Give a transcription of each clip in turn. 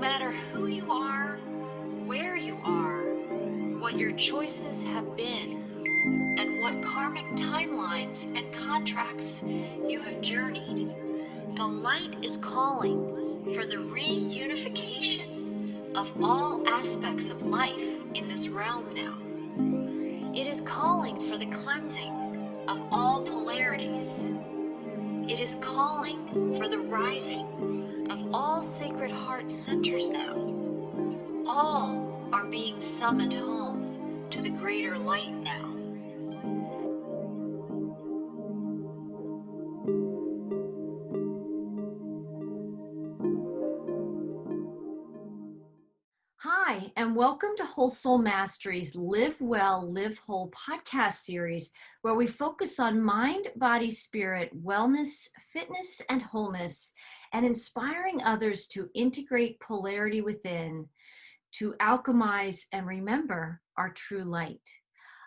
matter who you are, where you are, what your choices have been, and what karmic timelines and contracts you have journeyed, the light is calling for the reunification of all aspects of life in this realm now. It is calling for the cleansing of all polarities. It is calling for the rising of all sacred heart centers now. All are being summoned home to the greater light now. Hi, and welcome to Whole Soul Mastery's Live Well, Live Whole podcast series, where we focus on mind, body, spirit, wellness, fitness, and wholeness, and inspiring others to integrate polarity within, to alchemize and remember our true light.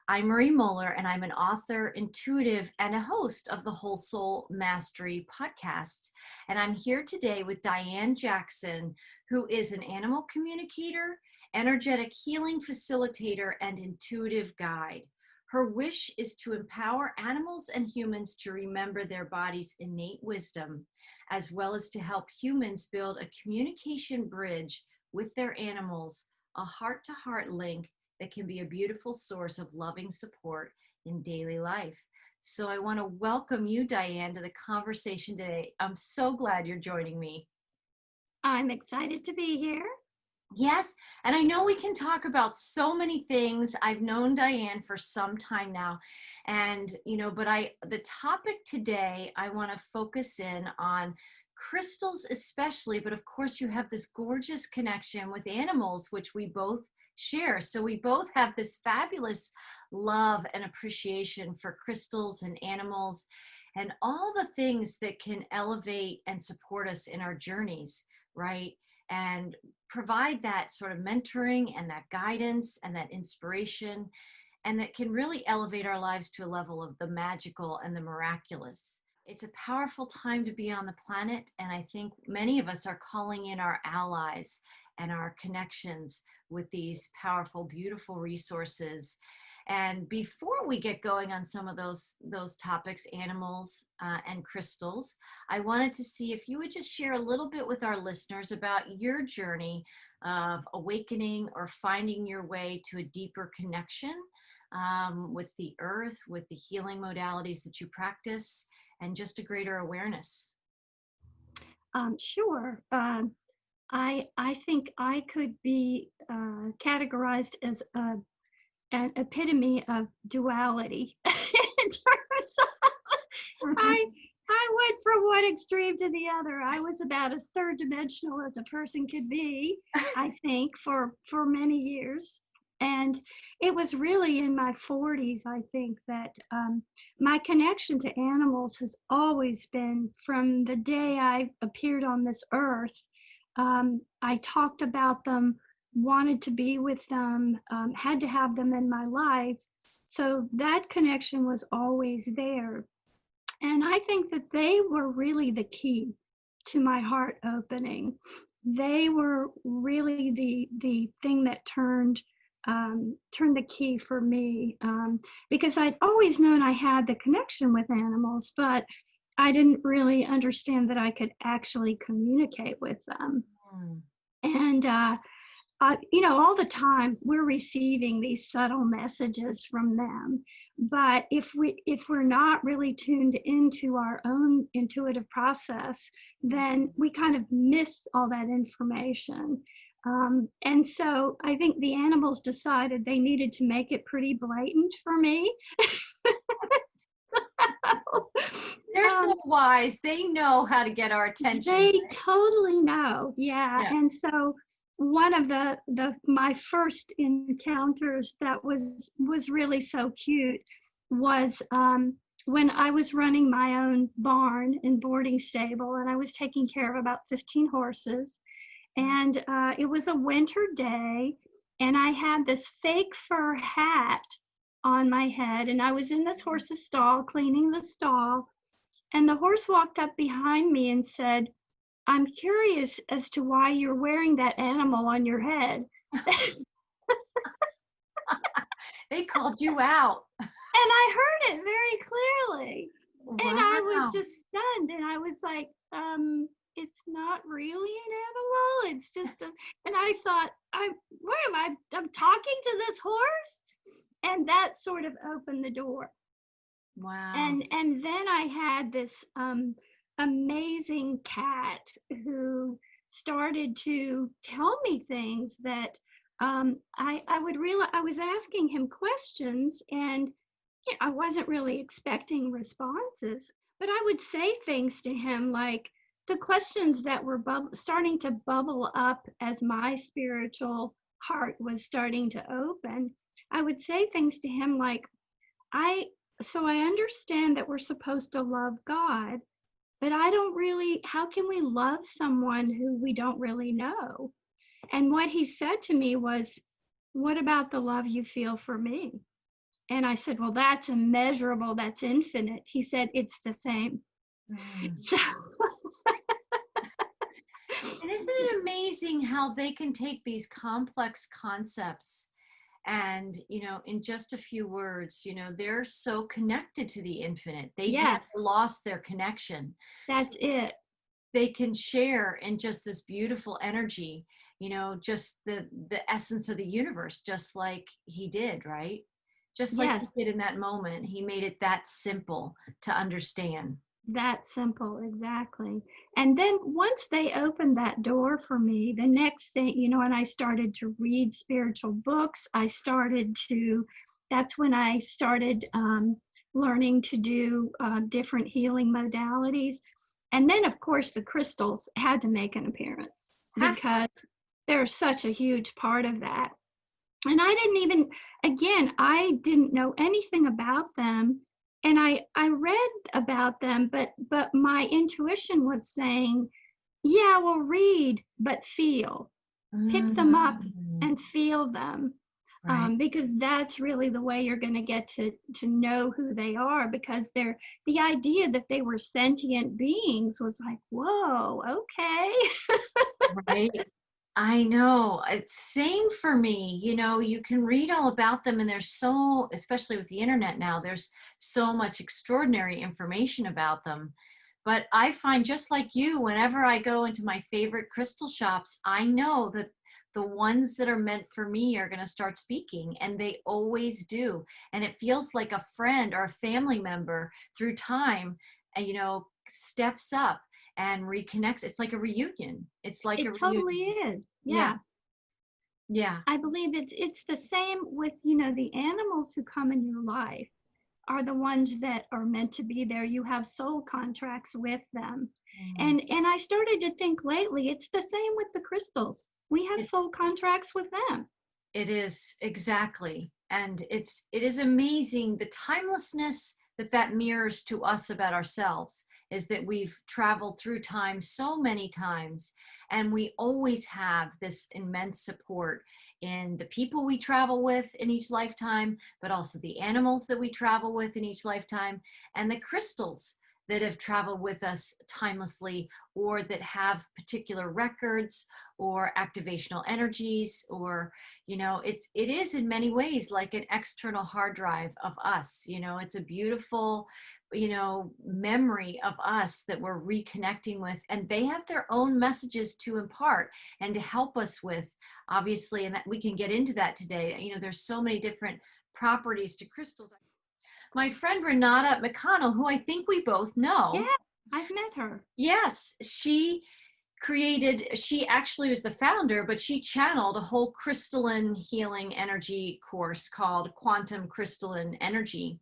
I'm Marie Mohler, and I'm an author, intuitive, and a host of the Whole Soul Mastery podcasts. And I'm here today with Diane Jackson, who is an animal communicator, energetic healing facilitator, and intuitive guide. Her wish is to empower animals and humans to remember their body's innate wisdom, as well as to help humans build a communication bridge with their animals, a heart-to-heart link that can be a beautiful source of loving support in daily life. So I want to welcome you, Diane, to the conversation today. I'm so glad you're joining me. I'm excited to be here. Yes, and I know we can talk about so many things. I've known Diane for some time now, and but the topic today, I want to focus in on crystals especially, but of course you have this gorgeous connection with animals, which we both share. So we both have this fabulous love and appreciation for crystals and animals and all the things that can elevate and support us in our journeys, right? And provide that sort of mentoring and that guidance and that inspiration, and that can really elevate our lives to a level of the magical and the miraculous. It's a powerful time to be on the planet, and I think many of us are calling in our allies and our connections with these powerful, beautiful resources. And before we get going on some of those topics, animals and crystals, I wanted to see if you would just share a little bit with our listeners about your journey of awakening or finding your way to a deeper connection with the earth, with the healing modalities that you practice, and just a greater awareness. Sure. I think I could be categorized as an epitome of duality. In terms of, I went from one extreme to the other. I was about as third dimensional as a person could be, I think, for many years. And it was really in my 40s, I think, that my connection to animals has always been from the day I appeared on this earth. I talked about them, wanted to be with them, had to have them in my life. So that connection was always there. And I think that they were really the key to my heart opening. They were really the thing that turned the key for me, because I'd always known I had the connection with animals, but I didn't really understand that I could actually communicate with them. And all the time we're receiving these subtle messages from them, but if we're not really tuned into our own intuitive process, then we kind of miss all that information. And so I think the animals decided they needed to make it pretty blatant for me. They're so wise. They know how to get our attention. They right? totally know. Yeah. And so one of my first encounters that was really so cute was when I was running my own barn and boarding stable, and I was taking care of about 15 horses. And it was a winter day, and I had this fake fur hat on my head, and I was in this horse's stall, cleaning the stall, and the horse walked up behind me and said, I'm curious as to why you're wearing that animal on your head. They called you out. And I heard it very clearly. And I was Wow. just stunned. And I was like, it's not really an animal. It's just a, and I thought, where am I? I'm talking to this horse. And that sort of opened the door. Wow. And then I had this amazing cat who started to tell me things that I would realize. I was asking him questions, and I wasn't really expecting responses, but I would say things to him like the questions that were starting to bubble up as my spiritual heart was starting to open. I would say things to him like, I so I understand that we're supposed to love God, but I don't really, how can we love someone who we don't really know? And what he said to me was, what about the love you feel for me? And I said, well, that's immeasurable, that's infinite. He said, it's the same. Mm. So And isn't it amazing how they can take these complex concepts and, in just a few words, they're so connected to the infinite. They've never yes, lost their connection. So that's it. they can share in just this beautiful energy, just the essence of the universe, just like he did, right? Just like Yes, he did in that moment. He made it that simple to understand. that simple, exactly. And then once they opened that door for me, the next thing, and I started to read spiritual books, that's when I started learning to do different healing modalities. And then, of course, the crystals had to make an appearance Have because they're such a huge part of that. And I didn't know anything about them. And I read about them, but my intuition was saying, yeah, well, read, but feel, pick them up Mm, and feel them. right. Because that's really the way you're going to get to know who they are, because the idea that they were sentient beings was like, whoa, okay. Right. I know. It's same for me. You can read all about them, and there's so, especially with the internet now, there's so much extraordinary information about them. But I find, just like you, whenever I go into my favorite crystal shops, I know that the ones that are meant for me are going to start speaking, and they always do. And it feels like a friend or a family member through time, and, steps up and reconnects. It's like a reunion. It's like a It totally reunion. is. Yeah. Yeah. Yeah. I believe it's the same with, the animals who come in your life are the ones that are meant to be there. You have soul contracts with them. Mm. And I started to think lately, it's the same with the crystals. We have It, soul contracts with them. it is exactly. And it is amazing the timelessness that mirrors to us about ourselves, is that we've traveled through time so many times, and we always have this immense support in the people we travel with in each lifetime, but also the animals that we travel with in each lifetime, and the crystals that have traveled with us timelessly, or that have particular records or activational energies, or it is in many ways like an external hard drive of us. It's a beautiful memory of us that we're reconnecting with, and they have their own messages to impart and to help us with, obviously, and that we can get into that today. There's so many different properties to crystals. My friend Renata McConnell, who I think we both know. Yeah, I've met her. Yes, she actually was the founder, but she channeled a whole crystalline healing energy course called Quantum Crystalline Energy.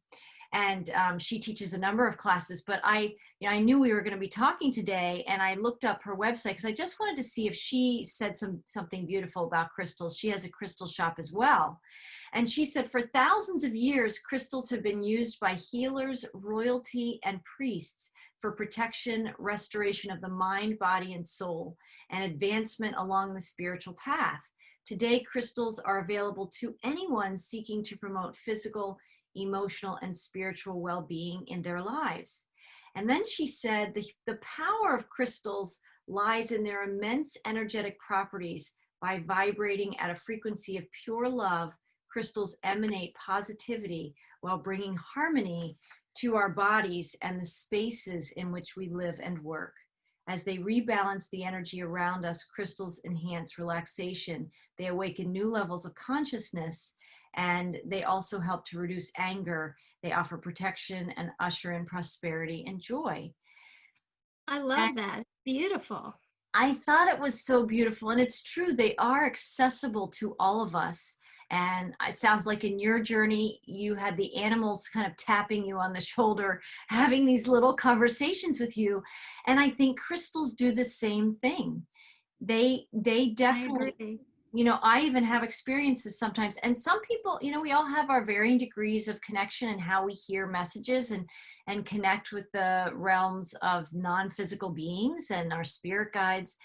And she teaches a number of classes, but I knew we were going to be talking today, and I looked up her website because I just wanted to see if she said something beautiful about crystals. She has a crystal shop as well. And she said, for thousands of years, crystals have been used by healers, royalty, and priests for protection, restoration of the mind, body, and soul, and advancement along the spiritual path. Today, crystals are available to anyone seeking to promote physical, emotional, and spiritual well-being in their lives. And then she said the power of crystals lies in their immense energetic properties. By vibrating at a frequency of pure love, crystals emanate positivity while bringing harmony to our bodies and the spaces in which we live and work. As they rebalance the energy around us, crystals enhance relaxation. They awaken new levels of consciousness, and they also help to reduce anger. They offer protection and usher in prosperity and joy. I love that. Beautiful. I thought it was so beautiful, and it's true. They are accessible to all of us. And it sounds like in your journey, you had the animals kind of tapping you on the shoulder, having these little conversations with you. And I think crystals do the same thing. They I definitely, agree. I even have experiences sometimes. And some people, we all have our varying degrees of connection and how we hear messages and connect with the realms of non-physical beings and our spirit guides.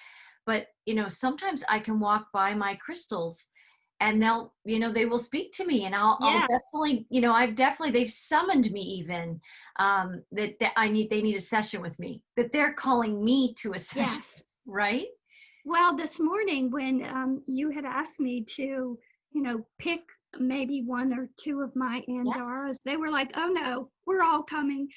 But, sometimes I can walk by my crystals and they will speak to me, and I'll Yeah. definitely, they've summoned me even, that they need a session with me, that they're calling me to a session, Yes. right? Well, this morning when you had asked me to, pick maybe one or two of my Yes. Andaras, they were like, "Oh no, we're all coming."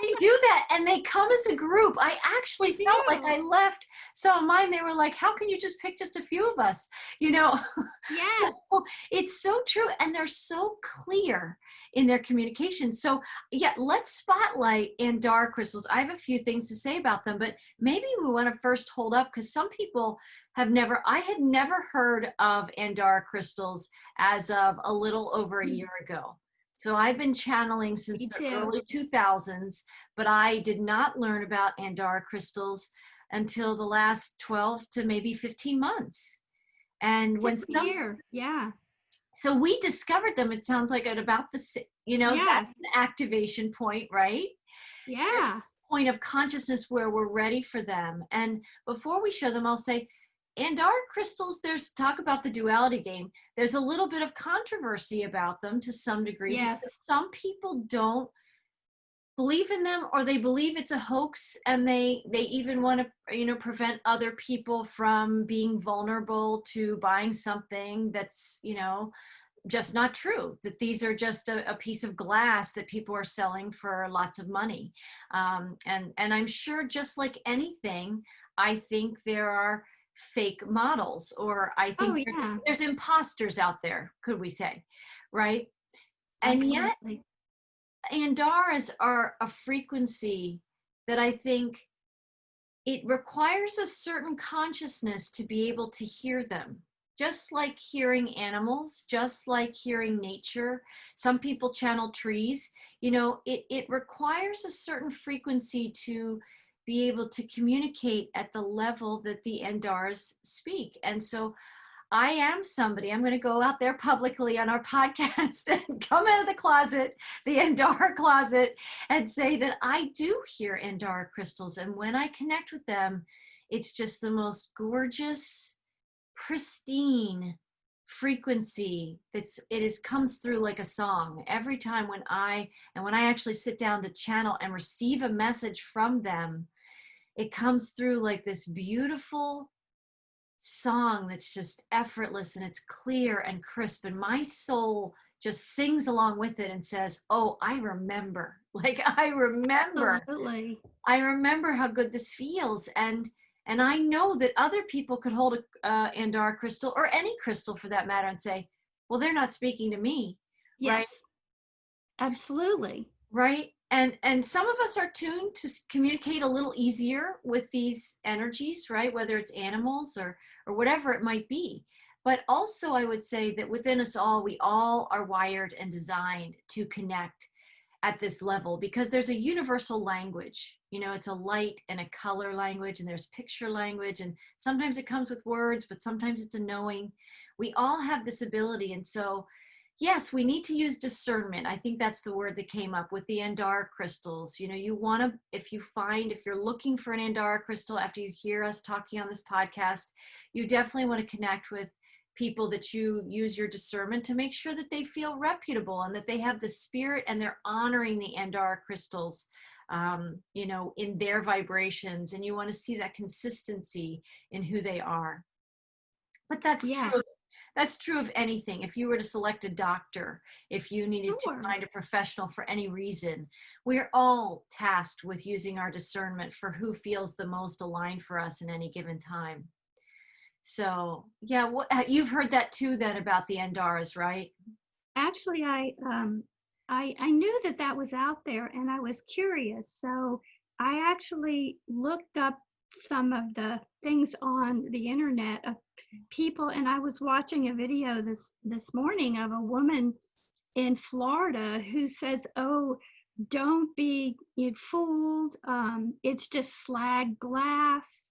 They do that, and they come as a group. I actually They felt like do. I left some of mine. They were like, how can you just pick just a few of us? Yes. So it's so true. And they're so clear in their communication. So yeah, let's spotlight Andara crystals. I have a few things to say about them, but maybe we want to first hold up, because some people I had never heard of Andara crystals as of a little over a year ago. So I've been channeling since Me the too. early 2000s, but I did not learn about Andara crystals until the last 12 to maybe 15 months. And Year. Yeah. so we discovered them, it sounds like at about that's Yes. an activation point, right? There's Yeah. a point of consciousness where we're ready for them. And before we show them, I'll say, Andara crystals, there's talk about the duality game. There's a little bit of controversy about them to some degree, Yes. because some people don't believe in them, or they believe it's a hoax, and they even want to prevent other people from being vulnerable to buying something that's just not true, that these are just a piece of glass that people are selling for lots of money. And I'm sure, just like anything, I think there are fake models, or I think Oh yeah. there's imposters out there, could we say, right? And yet Absolutely. Andaras are a frequency that I think it requires a certain consciousness to be able to hear them. Just like hearing animals, just like hearing nature. Some people channel trees. It requires a certain frequency to be able to communicate at the level that the Andaras speak. And so I am somebody, I'm going to go out there publicly on our podcast and come out of the closet, the Andara closet, and say that I do hear Andara crystals. And when I connect with them, it's just the most gorgeous, pristine frequency comes through like a song every time when I actually sit down to channel and receive a message from them. It comes through like this beautiful song that's just effortless, and it's clear and crisp, and my soul just sings along with it and says, oh, I remember. Like, Absolutely. I remember how good this feels. And I know that other people could hold a Andara crystal, or any crystal for that matter, and say, well, they're not speaking to me. Right? Yes. Absolutely. Right. And some of us are tuned to communicate a little easier with these energies, right? Whether it's animals or whatever it might be. But also, I would say that within us all, we all are wired and designed to connect at this level, because there's a universal language. It's a light and a color language, and there's picture language, and sometimes it comes with words, but sometimes it's a knowing. We all have this ability. And so yes, we need to use discernment. I think that's the word that came up with the Andara crystals. You want to, if you're looking for an Andara crystal after you hear us talking on this podcast, you definitely want to connect with people that you use your discernment to make sure that they feel reputable and that they have the spirit and they're honoring the Andara crystals, you know, in their vibrations. And you want to see that consistency in who they are. But that's Yeah, true. That's true of anything. If you were to select a doctor, if you needed to sure. find a professional for any reason, we're all tasked with using our discernment for who feels the most aligned for us in any given time. So, yeah, you've heard that too, then, about the Andaras, right? Actually, I knew that that was out there, and I was curious. So I actually looked up some of the things on the internet of people, and I was watching a video this morning of a woman in Florida who says, "Oh, don't be fooled. It's just slag glass,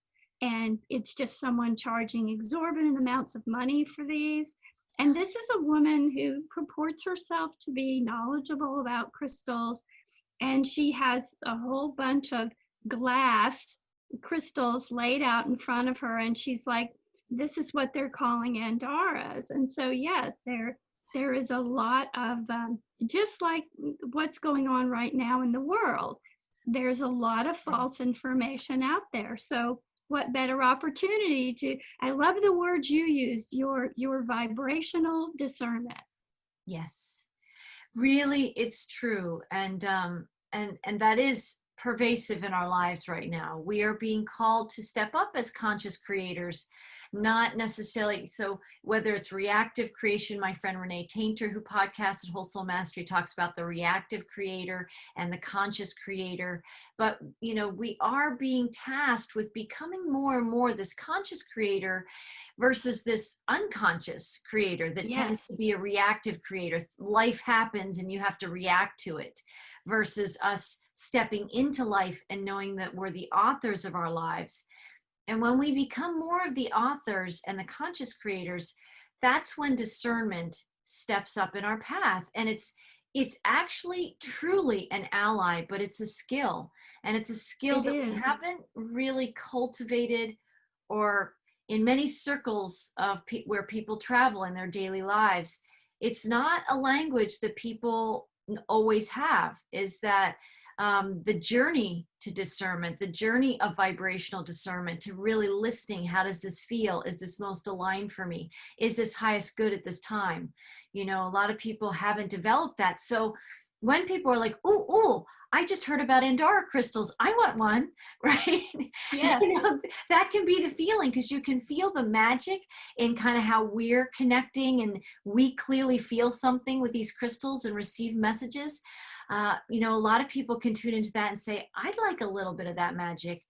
and it's just someone charging exorbitant amounts of money for these." And this is a woman who purports herself to be knowledgeable about crystals, and she has a whole bunch of glass crystals laid out in front of her, and she's like, "This is what they're calling Andaras." And so, yes, there is a lot of just like what's going on right now in the world. There's a lot of false information out there. So what better opportunity to, I love the words you used, your vibrational discernment. Yes, really, it's true. And that is pervasive in our lives right now. We are being called to step up as conscious creators, not necessarily. So whether it's reactive creation, my friend Renee Tainter, who podcasts at Whole Soul Mastery, talks about the reactive creator and the conscious creator. But, you know, we are being tasked with becoming more and more this conscious creator versus this unconscious creator that tends Yes, to be a reactive creator. Life happens and you have to react to it, versus us stepping into life and knowing that we're the authors of our lives. And when we become more of the authors and the conscious creators, that's when discernment steps up in our path. And it's actually truly an ally, but it's a skill. And it's a skill it that we is. haven't really cultivated, or in many circles of where people travel in their daily lives, it's not a language that people always have, is that the journey to discernment, the journey of vibrational discernment, to really listening. How does this feel? Is this most aligned for me? Is this highest good at this time? You know, a lot of people haven't developed that. So when people are like, ooh, I just heard about Andara crystals, I want one, right? Yes, You know, that can be the feeling, because you can feel the magic in kind of how we're connecting, and we clearly feel something with these crystals and receive messages. You know, a lot of people can tune into that and say, I'd like a little bit of that magic.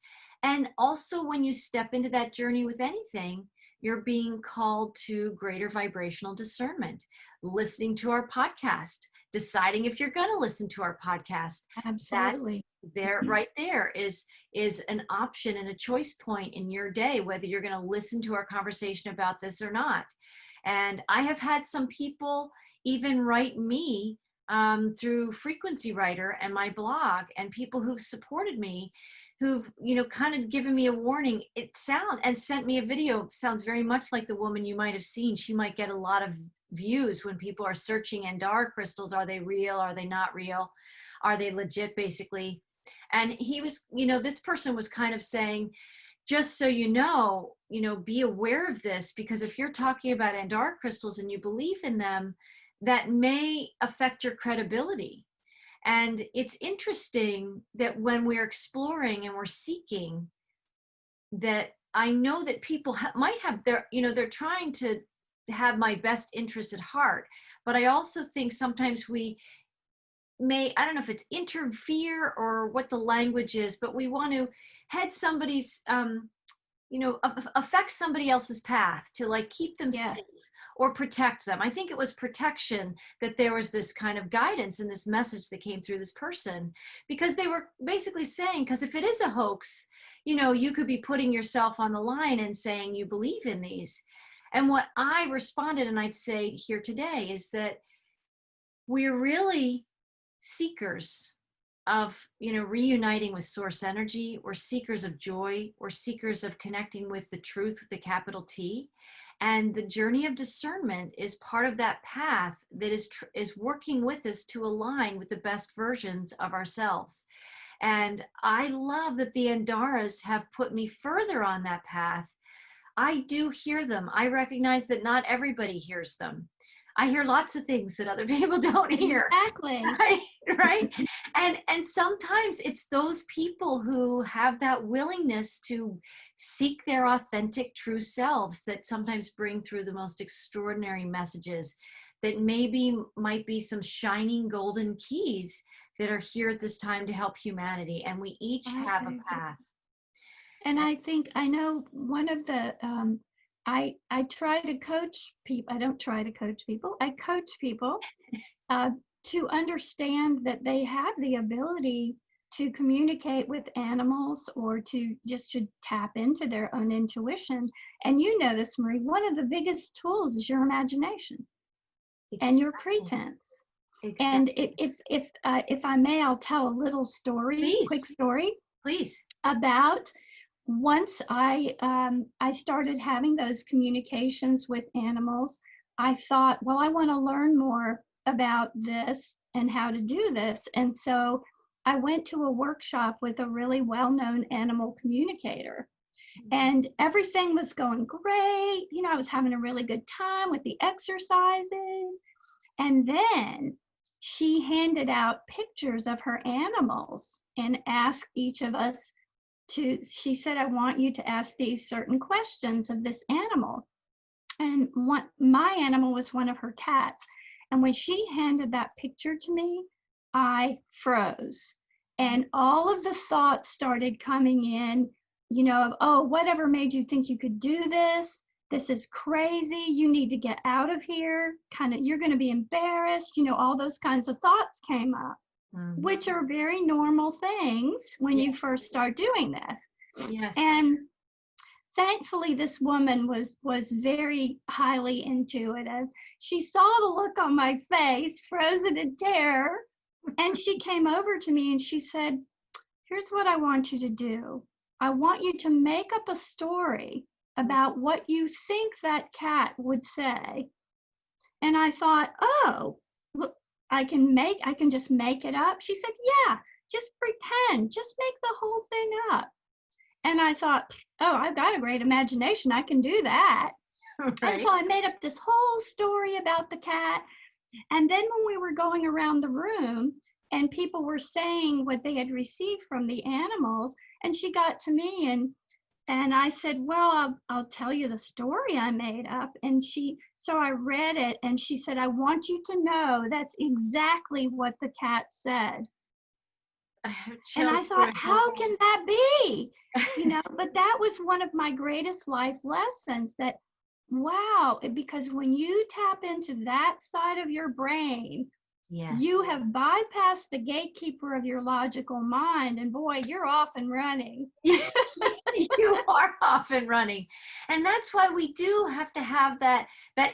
And also, when you step into that journey with anything, you're being called to greater vibrational discernment, listening to our podcast, deciding if you're going to listen to our podcast. That absolutely. there, right there, is an option and a choice point in your day, whether you're going to listen to our conversation about this or not. And I have had some people even write me through Frequency Writer and my blog, and people who've supported me, who've, you know, kind of given me a warning. And sent me a video. Sounds very much like the woman you might have seen. She might get a lot of views when people are searching Andara crystals. Are they real? Are they not real? Are they legit, basically? And he was, you know, this person was kind of saying, just so you know, be aware of this, because if you're talking about Andara crystals and you believe in them, that may affect your credibility. And it's interesting that when we're exploring and we're seeking, that I know that people might have their, you know, they're trying to have my best interest at heart. But I also think sometimes we may, I don't know if it's interfere or what the language is, but we want to head somebody's, you know, affect somebody else's path to like keep them Yes, safe or protect them. I think it was protection, that there was this kind of guidance and this message that came through this person, because they were basically saying, because if it is a hoax, you know, you could be putting yourself on the line and saying you believe in these. And what I responded, and I'd say here today, is that we're really seekers of, you know, reuniting with source energy. We're seekers of joy. We're seekers of connecting with the truth with the capital T. And the journey of discernment is part of that path that is working with us to align with the best versions of ourselves. And I love that the Andaras have put me further on that path. I do hear them. I recognize that not everybody hears them. I hear lots of things that other people don't hear. Exactly. Right. And sometimes it's those people who have that willingness to seek their authentic true selves that sometimes bring through the most extraordinary messages that maybe might be some shining golden keys that are here at this time to help humanity. And we each have a path. And I think I know one of the I try to coach people. I don't try to coach people. I coach people to understand that they have the ability to communicate with animals or to just to tap into their own intuition. And you know this, Marie, one of the biggest tools is your imagination and your pretense. Exactly. And if I may, I'll tell a little story, Please. Quick story. Please. About once I started having those communications with animals, I thought, well, I want to learn more about this and how to do this. And so I went to a workshop with a really well-known animal communicator. And everything was going great. You know, I was having a really good time with the exercises. And then she handed out pictures of her animals and asked each of us she said, I want you to ask these certain questions of this animal. And my animal was one of her cats. And when she handed that picture to me, I froze. And all of the thoughts started coming in, you know, of, oh, whatever made you think you could do this? This is crazy. You need to get out of here. Kind of, you're going to be embarrassed. You know, all those kinds of thoughts came up. Mm-hmm. Which are very normal things when you first start doing this. Yes. And thankfully, this woman was very highly intuitive. She saw the look on my face, frozen in terror, and she came over to me and she said, here's what I want you to do. I want you to make up a story about what you think that cat would say. And I thought, oh, look, I can just make it up. She said, yeah, just pretend, just make the whole thing up. And I thought, oh, I've got a great imagination. I can do that. Right. And so I made up this whole story about the cat. And then when we were going around the room and people were saying what they had received from the animals, and she got to me and I said, well, I'll tell you the story I made up. And so I read it and she said, I want you to know that's exactly what the cat said. And I thought, how can that be? You know, but that was one of my greatest life lessons, that, wow, because when you tap into that side of your brain, yes, you have bypassed the gatekeeper of your logical mind, and boy, you're off and running. You are off and running. And that's why we do have to have that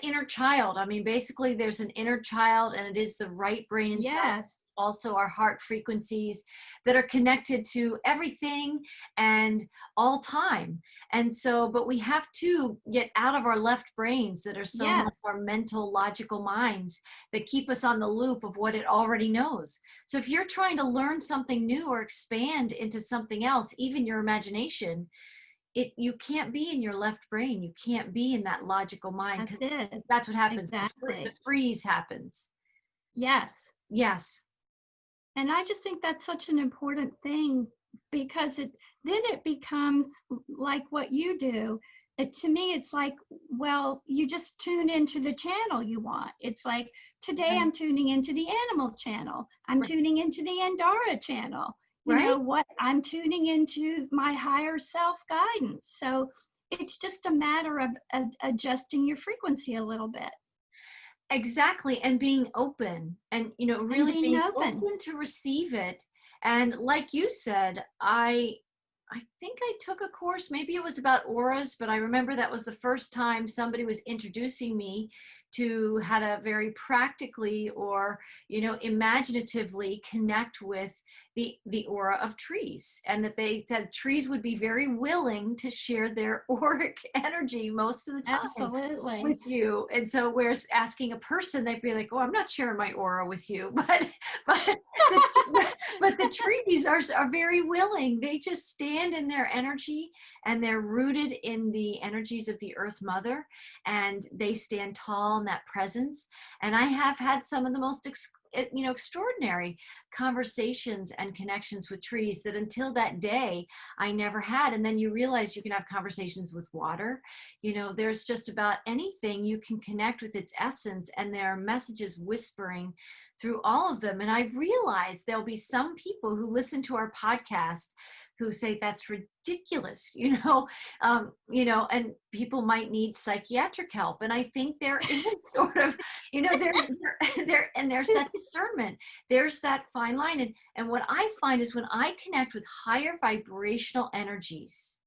inner child. I mean, basically there's an inner child, and it is the right brain inside. Yes. Also our heart frequencies that are connected to everything and all time. And so, but we have to get out of our left brains that are so much our mental, logical minds that keep us on the loop of what it already knows. So if you're trying to learn something new or expand into something else, even your imagination, you can't be in your left brain. You can't be in that logical mind. That's what happens. Exactly. The freeze happens. Yes. Yes. And I just think that's such an important thing, because then it becomes like what you do. To me, it's like, well, you just tune into the channel you want. It's like, today I'm tuning into the animal channel. I'm tuning into the Andara channel. You know what? I'm tuning into my higher self guidance. So it's just a matter of adjusting your frequency a little bit. Exactly. And being open and, you know, really being open to receive it. And like you said, I I think I took a course, maybe it was about auras, but I remember that was the first time somebody was introducing me to how to very practically or, imaginatively connect with the aura of trees. And that they said trees would be very willing to share their auric energy most of the time Absolutely. with you. And so whereas asking a person, they'd be like, oh, I'm not sharing my aura with you. But but the trees are very willing. They just stand in their energy, and they're rooted in the energies of the earth mother, and they stand tall in that presence. And I have had some of the most extraordinary conversations and connections with trees that until that day I never had. And then you realize you can have conversations with water. There's just about anything you can connect with its essence, and there are messages whispering through all of them. And I've realized there'll be some people who listen to our podcast who say that's ridiculous, and people might need psychiatric help. And I think there is sort of, there's that discernment, there's that fine line. And what I find is when I connect with higher vibrational energies,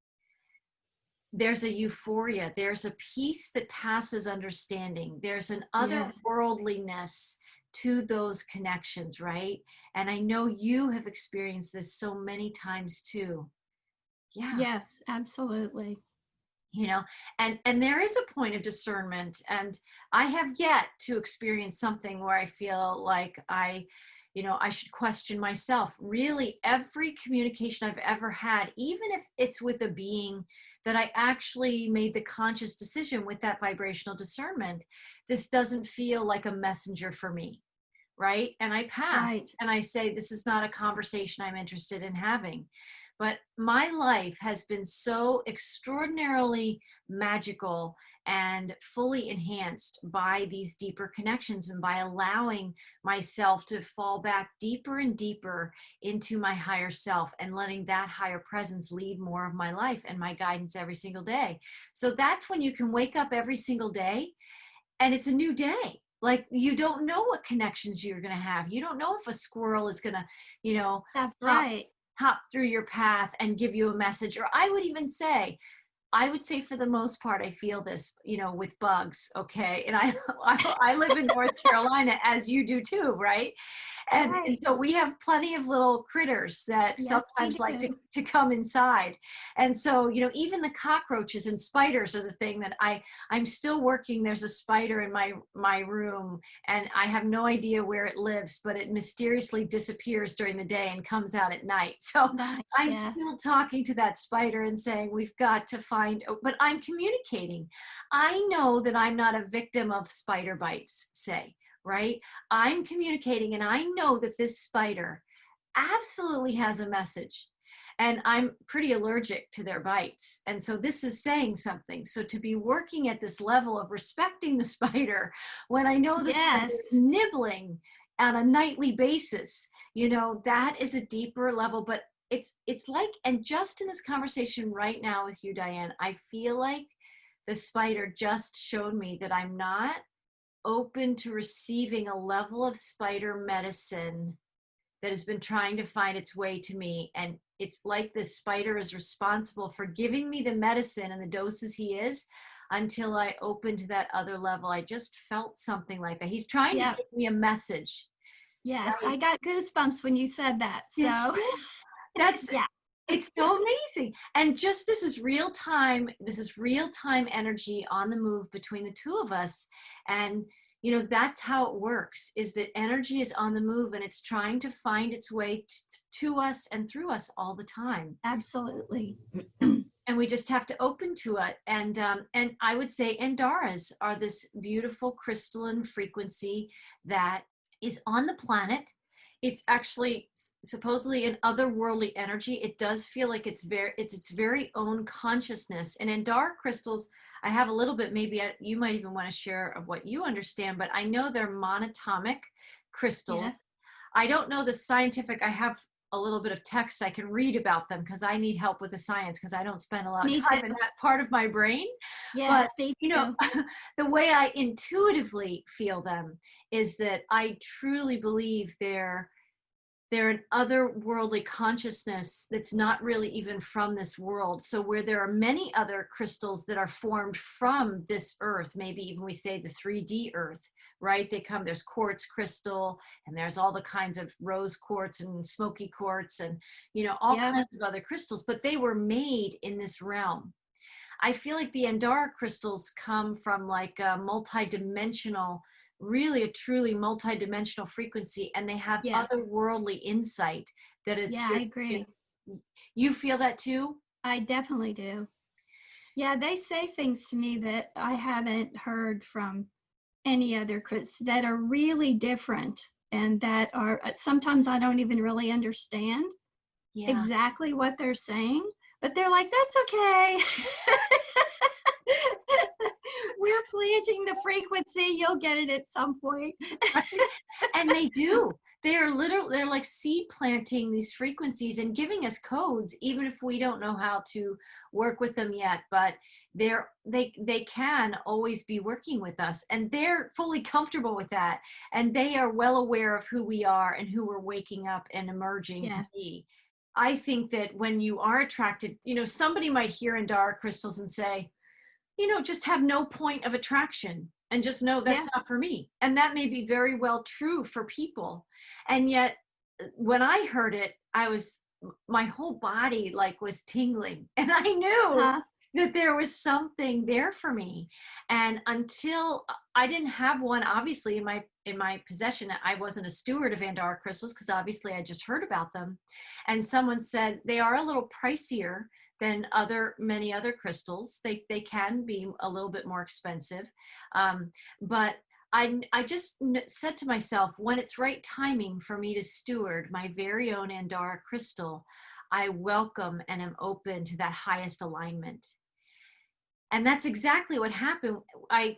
there's a euphoria, there's a peace that passes understanding, there's an otherworldliness to those connections, right? And I know you have experienced this so many times too. Yeah. Yes, absolutely. And there is a point of discernment, and I have yet to experience something where I feel like I should question myself. Really, every communication I've ever had, even if it's with a being that I actually made the conscious decision with that vibrational discernment, this doesn't feel like a messenger for me, right? And I pass and I say, this is not a conversation I'm interested in having. But my life has been so extraordinarily magical and fully enhanced by these deeper connections, and by allowing myself to fall back deeper and deeper into my higher self, and letting that higher presence lead more of my life and my guidance every single day. So that's when you can wake up every single day and it's a new day. Like, you don't know what connections you're going to have. You don't know if a squirrel is going to, That's right. hop through your path and give you a message. Or I would say for the most part, I feel this, with bugs. Okay. And I live in North Carolina, as you do too, right? And so we have plenty of little critters that sometimes like to come inside. And so, even the cockroaches and spiders are the thing that I'm still working. There's a spider in my room, and I have no idea where it lives, but it mysteriously disappears during the day and comes out at night. So I'm still talking to that spider and saying, we've got to find, but I'm communicating. I know that I'm not a victim of spider bites, say. Right? I'm communicating, and I know that this spider absolutely has a message, and I'm pretty allergic to their bites. And so this is saying something. So to be working at this level of respecting the spider when I know the spider is nibbling on a nightly basis, that is a deeper level. But it's like, and just in this conversation right now with you, Diane, I feel like the spider just showed me that I'm not open to receiving a level of spider medicine that has been trying to find its way to me. And it's like this spider is responsible for giving me the medicine and the doses he is, until I open to that other level. I just felt something like that. He's trying to give me a message. Yes, right? I got goosebumps when you said that. So that's it's so amazing. And just this is real time energy on the move between the two of us. And that's how it works, is that energy is on the move, and it's trying to find its way to us and through us all the time. Absolutely. And we just have to open to it. And I would say Andaras are this beautiful crystalline frequency that is on the planet. It's actually supposedly an otherworldly energy. It does feel like it's its very own consciousness. And Andara crystals, I have a little bit, maybe you might even want to share of what you understand, but I know they're monatomic crystals. Yes. I don't know the scientific, I have a little bit of text I can read about them, because I need help with the science, because I don't spend a lot of time in that part of my brain. Yes, but the way I intuitively feel them is that I truly believe they're they're an otherworldly consciousness that's not really even from this world. So where there are many other crystals that are formed from this earth, maybe even we say the 3D earth, right? There's quartz crystal, and there's all the kinds of rose quartz and smoky quartz and, all Yeah. kinds of other crystals, but they were made in this realm. I feel like the Andara crystals come from like a multi-dimensional, really a truly multi-dimensional frequency, and they have Yes. otherworldly insight that is Yeah, here. I agree. You feel that too? I definitely do. Yeah, they say things to me that I haven't heard from any other Chris that are really different and that are sometimes I don't even really understand Yeah. exactly what they're saying, but they're like, that's okay. We're planting the frequency, you'll get it at some point. And they do. They're like seed planting these frequencies and giving us codes, even if we don't know how to work with them yet. But they can always be working with us, and they're fully comfortable with that. And they are well aware of who we are and who we're waking up and emerging to be. I think that when you are attracted, somebody might hear Andara crystals and say, just have no point of attraction and just know that's not for me. And that may be very well true for people. And yet when I heard it, my whole body like was tingling, and I knew that there was something there for me. And until I didn't have one, obviously in my possession, I wasn't a steward of Andara crystals because obviously I just heard about them. And someone said they are a little pricier than many other crystals. They can be a little bit more expensive. But I just said to myself, when it's right timing for me to steward my very own Andara crystal, I welcome and am open to that highest alignment. And that's exactly what happened. I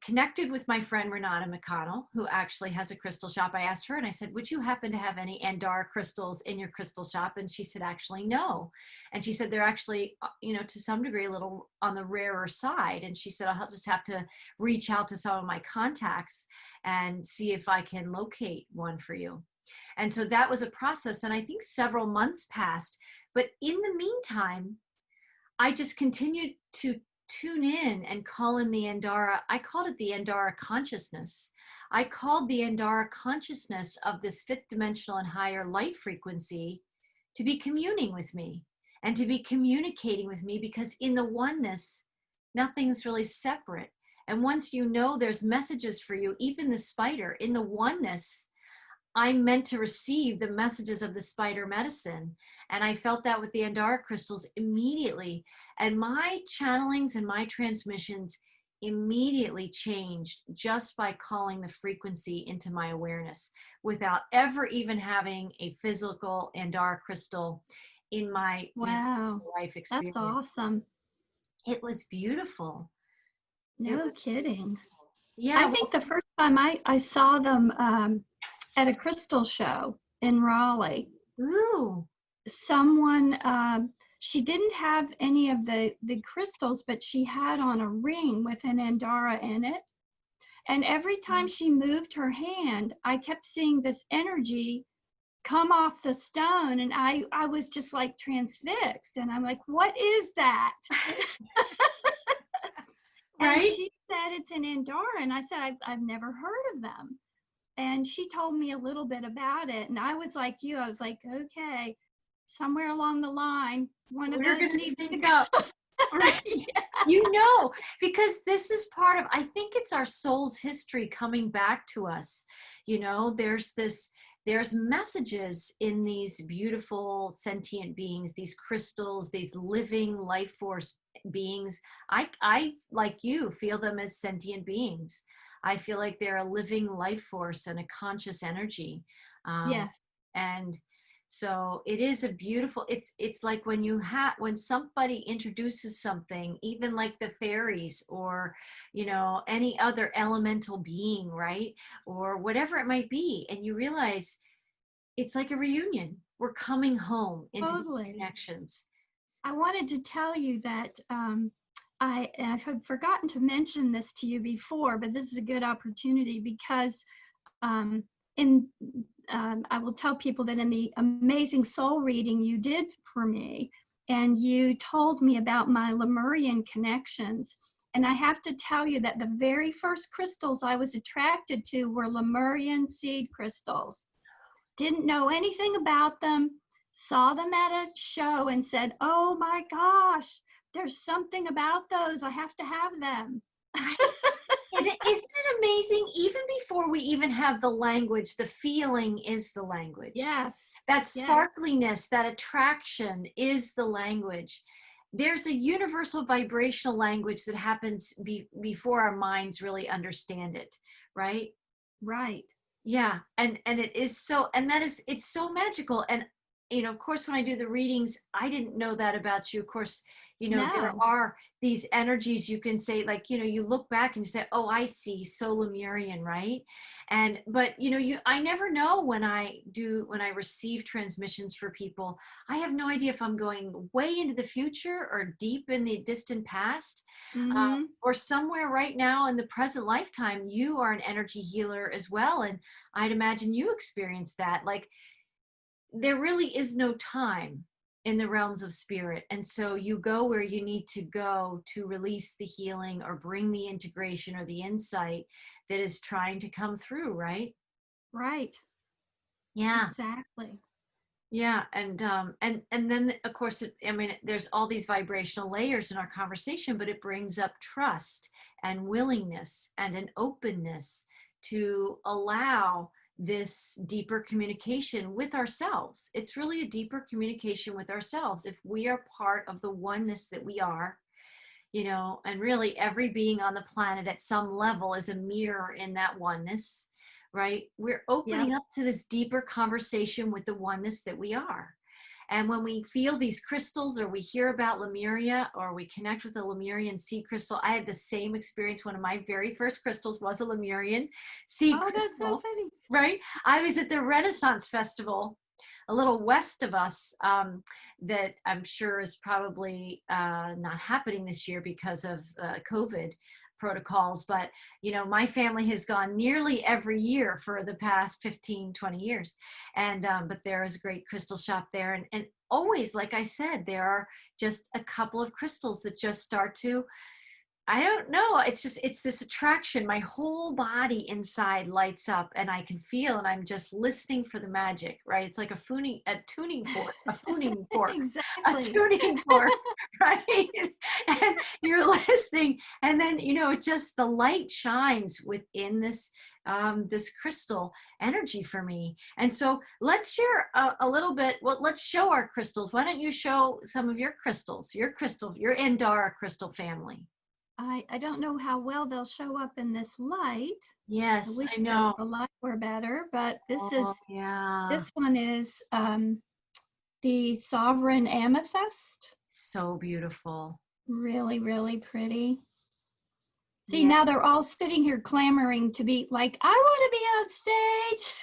connected with my friend Renata McConnell, who actually has a crystal shop. I asked her and I said, would you happen to have any Andara crystals in your crystal shop? And she said, actually, no. And she said, they're actually, to some degree, a little on the rarer side. And she said, I'll just have to reach out to some of my contacts and see if I can locate one for you. And so that was a process. And I think several months passed. But in the meantime, I just continued to tune in and call in the Andara. I called it the Andara consciousness. I called the Andara consciousness of this fifth dimensional and higher light frequency to be communing with me and to be communicating with me, because in the oneness, nothing's really separate. And once there's messages for you, even the spider, in the oneness, I'm meant to receive the messages of the spider medicine. And I felt that with the Andara crystals immediately. And my channelings and my transmissions immediately changed just by calling the frequency into my awareness without ever even having a physical Andara crystal in my life experience. That's awesome. It was beautiful. No kidding. Yeah. I think the first time I saw them at a crystal show in Raleigh. Ooh. Someone, she didn't have any of the crystals, but she had on a ring with an Andara in it. And every time she moved her hand, I kept seeing this energy come off the stone. And I was just like transfixed. And I'm like, what is that? Right? And she said it's an Andara. And I said, I've never heard of them. And she told me a little bit about it. And I was like you, I was like, okay, somewhere along the line, one of those needs to go. Right. Because this is part of, I think it's our soul's history coming back to us. There's messages in these beautiful sentient beings, these crystals, these living life force beings. I like you, feel them as sentient beings. I feel like they're a living life force and a conscious energy. Yes. And so it is a beautiful, it's like when somebody introduces something, even like the fairies or, any other elemental being, right? Or whatever it might be. And you realize it's like a reunion. We're coming home into the connections. I wanted to tell you that I had forgotten to mention this to you before, but this is a good opportunity because in I will tell people that in the amazing soul reading you did for me, and you told me about my Lemurian connections. And I have to tell you that the very first crystals I was attracted to were Lemurian seed crystals. Didn't know anything about them, saw them at a show and said, oh my gosh, there's something about those. I have to have them. Isn't it amazing? Even before we even have the language, the feeling is the language. Yes. That sparkliness, that attraction is the language. There's a universal vibrational language that happens before our minds really understand it, right? Right. Yeah, and it is so, and it's so magical. And of course, when I do the readings, I didn't know that about you. Of course, there are these energies you can say, like, you look back and you say, oh, I see, so Lemurian, right? But I never know when I receive transmissions for people. I have no idea if I'm going way into the future or deep in the distant past, or somewhere right now in the present lifetime. You are an energy healer as well, and I'd imagine you experience that. Like, there really is no time in the realms of spirit. And so you go where you need to go to release the healing or bring the integration or the insight that is trying to come through, right? Right. Yeah. Exactly. Yeah. And then of course, there's all these vibrational layers in our conversation, but it brings up trust and willingness and an openness to allow this deeper communication with ourselves. It's really a deeper communication with ourselves. If we are part of the oneness that we are, and really every being on the planet at some level is a mirror in that oneness, right? We're opening up to this deeper conversation with the oneness that we are. And when we feel these crystals, or we hear about Lemuria, or we connect with a Lemurian seed crystal, I had the same experience. One of my very first crystals was a Lemurian seed crystal. Oh, that's so funny. Right? I was at the Renaissance Festival, a little west of us, that I'm sure is probably not happening this year because of COVID protocols. But, my family has gone nearly every year for the past 15, 20 years. And, but there is a great crystal shop there. And always, like I said, there are just a couple of crystals that just start to, I don't know. It's this attraction. My whole body inside lights up, and I can feel, and I'm just listening for the magic, right? It's like a tuning fork, Exactly. a tuning fork, right? And you're listening, and then, just the light shines within this, this crystal energy for me. And so let's share a little bit. Well, let's show our crystals. Why don't you show some of your crystals, your Andara crystal family? I don't know how well they'll show up in this light. Yes, I wish I know. the light were better, but this Yeah. one is the Sovereign Amethyst. So beautiful. Really, really pretty. See, Yeah. now they're all sitting here clamoring to be like, I want to be on stage.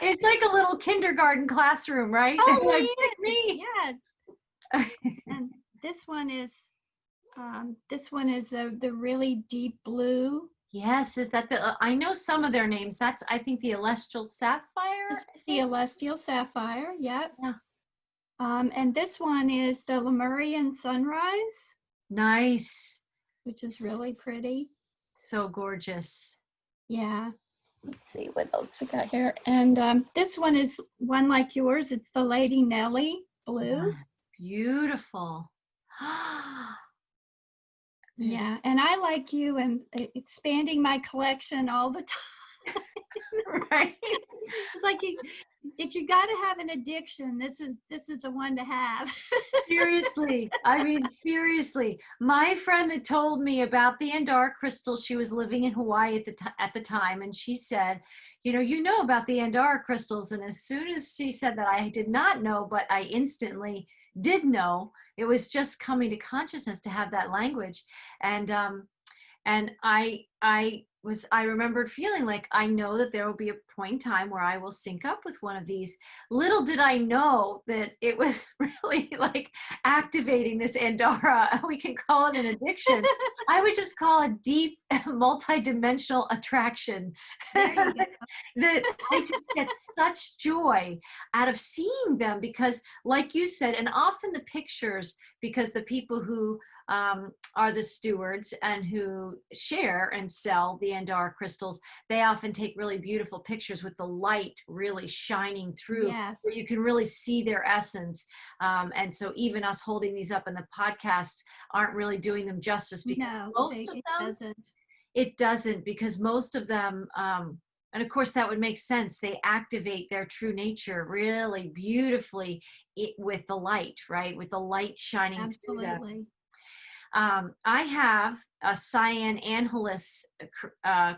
It's like a little kindergarten classroom, right? Oh, Like, yes, pick me. yes. And this one is the really deep blue. Yes, is that I know some of their names. That's, I think, the Celestial Sapphire. It's the Celestial Sapphire, yep. Yeah. And this one is the Lemurian Sunrise. Nice. Which is really pretty. So gorgeous. Yeah. Let's see what else we got here. And this one is one like yours. It's the Lady Nellie blue. Beautiful. Yeah, and I, like you, am expanding my collection all the time. Right. It's like if you got to have an addiction, this is the one to have. Seriously. I mean, seriously. My friend that told me about the Andara crystals, she was living in Hawaii at the time, and she said, you know about the Andara crystals. And as soon as she said that, I did not know, but I instantly did know. It was just coming to consciousness to have that language. And I remembered feeling like, I know that there will be a point in time where I will sync up with one of these. Little did I know that it was really like activating this Andara. We can call it an addiction. I would just call it deep, multi-dimensional attraction. There you go. That I just get such joy out of seeing them because, like you said, and often the pictures, because the people who are the stewards and who share and sell the Andara crystals, they often take really beautiful pictures with the light really shining through, Yes. where you can really see their essence. And so even us holding these up in the podcast aren't really doing them justice, because it doesn't, because most of them, and of course that would make sense, they activate their true nature really beautifully with the light, right? With the light shining through them. Absolutely. I have a cyan angelis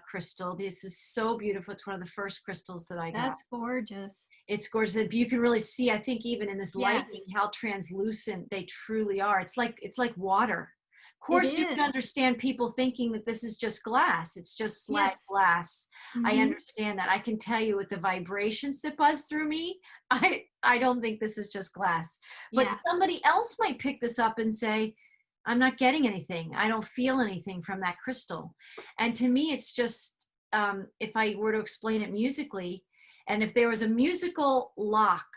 crystal. This is so beautiful. It's one of the first crystals that I got. That's gorgeous. It's gorgeous. You can really see, I think even in this lighting, how translucent they truly are. It's like water. Of course, you can understand people thinking that this is just glass. It's just like glass. Mm-hmm. I understand that. I can tell you with the vibrations that buzz through me, I don't think this is just glass. But somebody else might pick this up and say, I'm not getting anything. I don't feel anything from that crystal. And to me, it's just, if I were to explain it musically, and if there was a musical lock